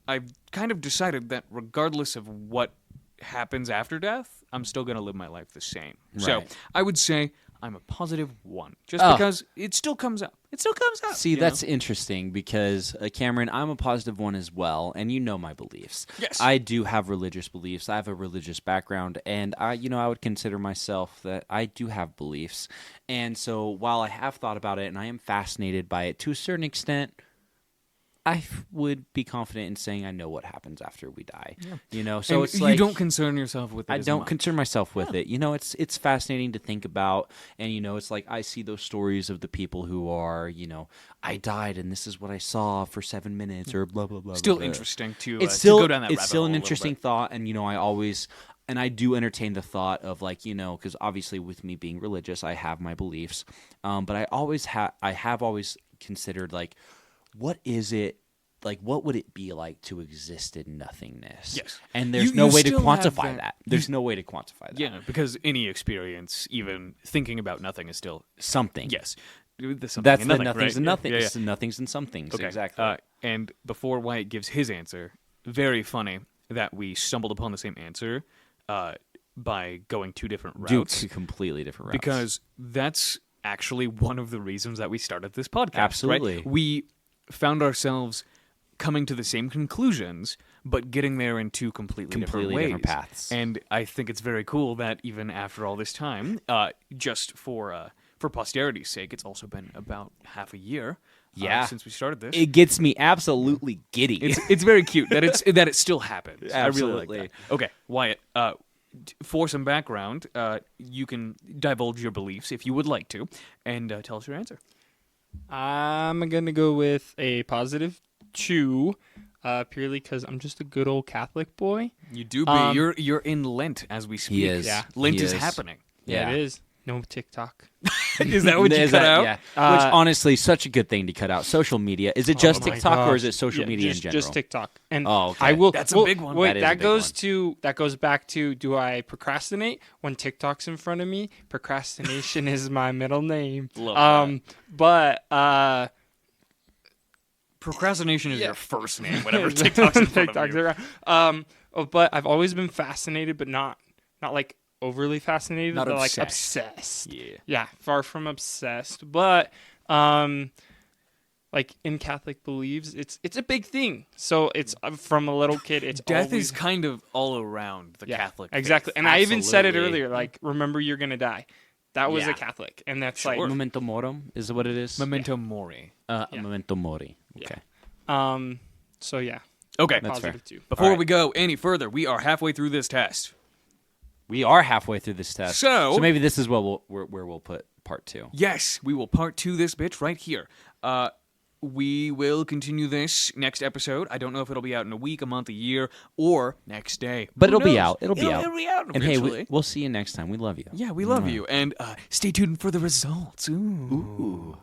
I've kind of decided that regardless of what happens after death, I'm still going to live my life the same. So Right. I would say I'm a +1, just because it still comes up. It still comes up. See, you that's know? interesting because, Cameron, I'm a +1 as well, and you know my beliefs. Yes. I do have religious beliefs. I have a religious background, and I would consider myself that I do have beliefs. And so while I have thought about it and I am fascinated by it to a certain extent, would be confident in saying I know what happens after we die. Yeah. You know, so And it's you like don't concern yourself with it. I as don't much. concern myself with it. You know, it's fascinating to think about, and you know, it's like I see those stories of the people who are, you know, I died and this is what I saw for 7 minutes or blah blah blah. Still blah, blah. interesting to It's to still go down that it's rabbit still hole an a little interesting bit. thought, and you know, I do entertain the thought of like, you know, because obviously with me being religious, I have my beliefs, but I have always considered like, what is it? Like, what would it be like to exist in nothingness? Yes. And there's You no way to still have quantify that. that. There's no way to quantify that. Yeah, because any experience, even thinking about nothing, is still Something. yes. The something That's and the nothing, nothings right? and nothings. Yeah, yeah. It's the nothings and somethings. Okay. Exactly. And before Wyatt gives his answer, very funny that we stumbled upon the same answer by going two different routes. Two completely different routes. Because that's actually one of the reasons that we started this podcast. Absolutely. Right? We found ourselves coming to the same conclusions, but getting there in two completely different ways. different paths. And I think it's very cool that even after all this time, just for posterity's sake, it's also been about half a year since we started this. It gets me absolutely giddy. It's very cute that it still happens. I really Absolutely. like that. Okay, Wyatt. For some background, you can divulge your beliefs if you would like to, and tell us your answer. I'm gonna go with a positive 2, purely because I'm just a good old Catholic boy. You do be. You're in Lent as we speak. He is. Yeah. Lent He is is. happening. Yeah, it is. No TikTok. Is that what you cut out? Yeah. Which honestly, such a good thing to cut out. Social media. Is it just my TikTok or is gosh. it social Yeah, media in general? Just TikTok. And Oh, okay. I will. That's a big one. Wait, That is a that big goes back to, do I procrastinate when TikTok's in front of me? Procrastination is my middle name. Love But Procrastination is your first name, whatever TikTok's in front of you. around. But I've always been fascinated, but not like overly fascinated, Not but like obsessed. obsessed. Yeah. Yeah, far from obsessed. But like in Catholic beliefs, it's a big thing. So it's from a little kid. It's Death always, is kind of all around the Catholic faith. exactly. And I even said it Absolutely. earlier. Like, remember, you're gonna die. That was Yeah. a Catholic, and that's Sure. like Memento Morum is what it is. Memento Mori. Yeah. Memento Mori. Yeah. Okay. So yeah, Okay. That's fair. positive 2. Before All right. we go any further, we are halfway through this test. We are halfway through this test. So maybe this is where we'll put part 2. yes, we will part 2 this bitch right here. We will continue this next episode. I don't know if it'll be out in a week, a month, a year, or next day. But Who it'll be knows? out. It'll be out. It'll be out And hey, eventually. we'll see you next time. We love you. Yeah, we love you. And stay tuned for the results. Ooh. Ooh.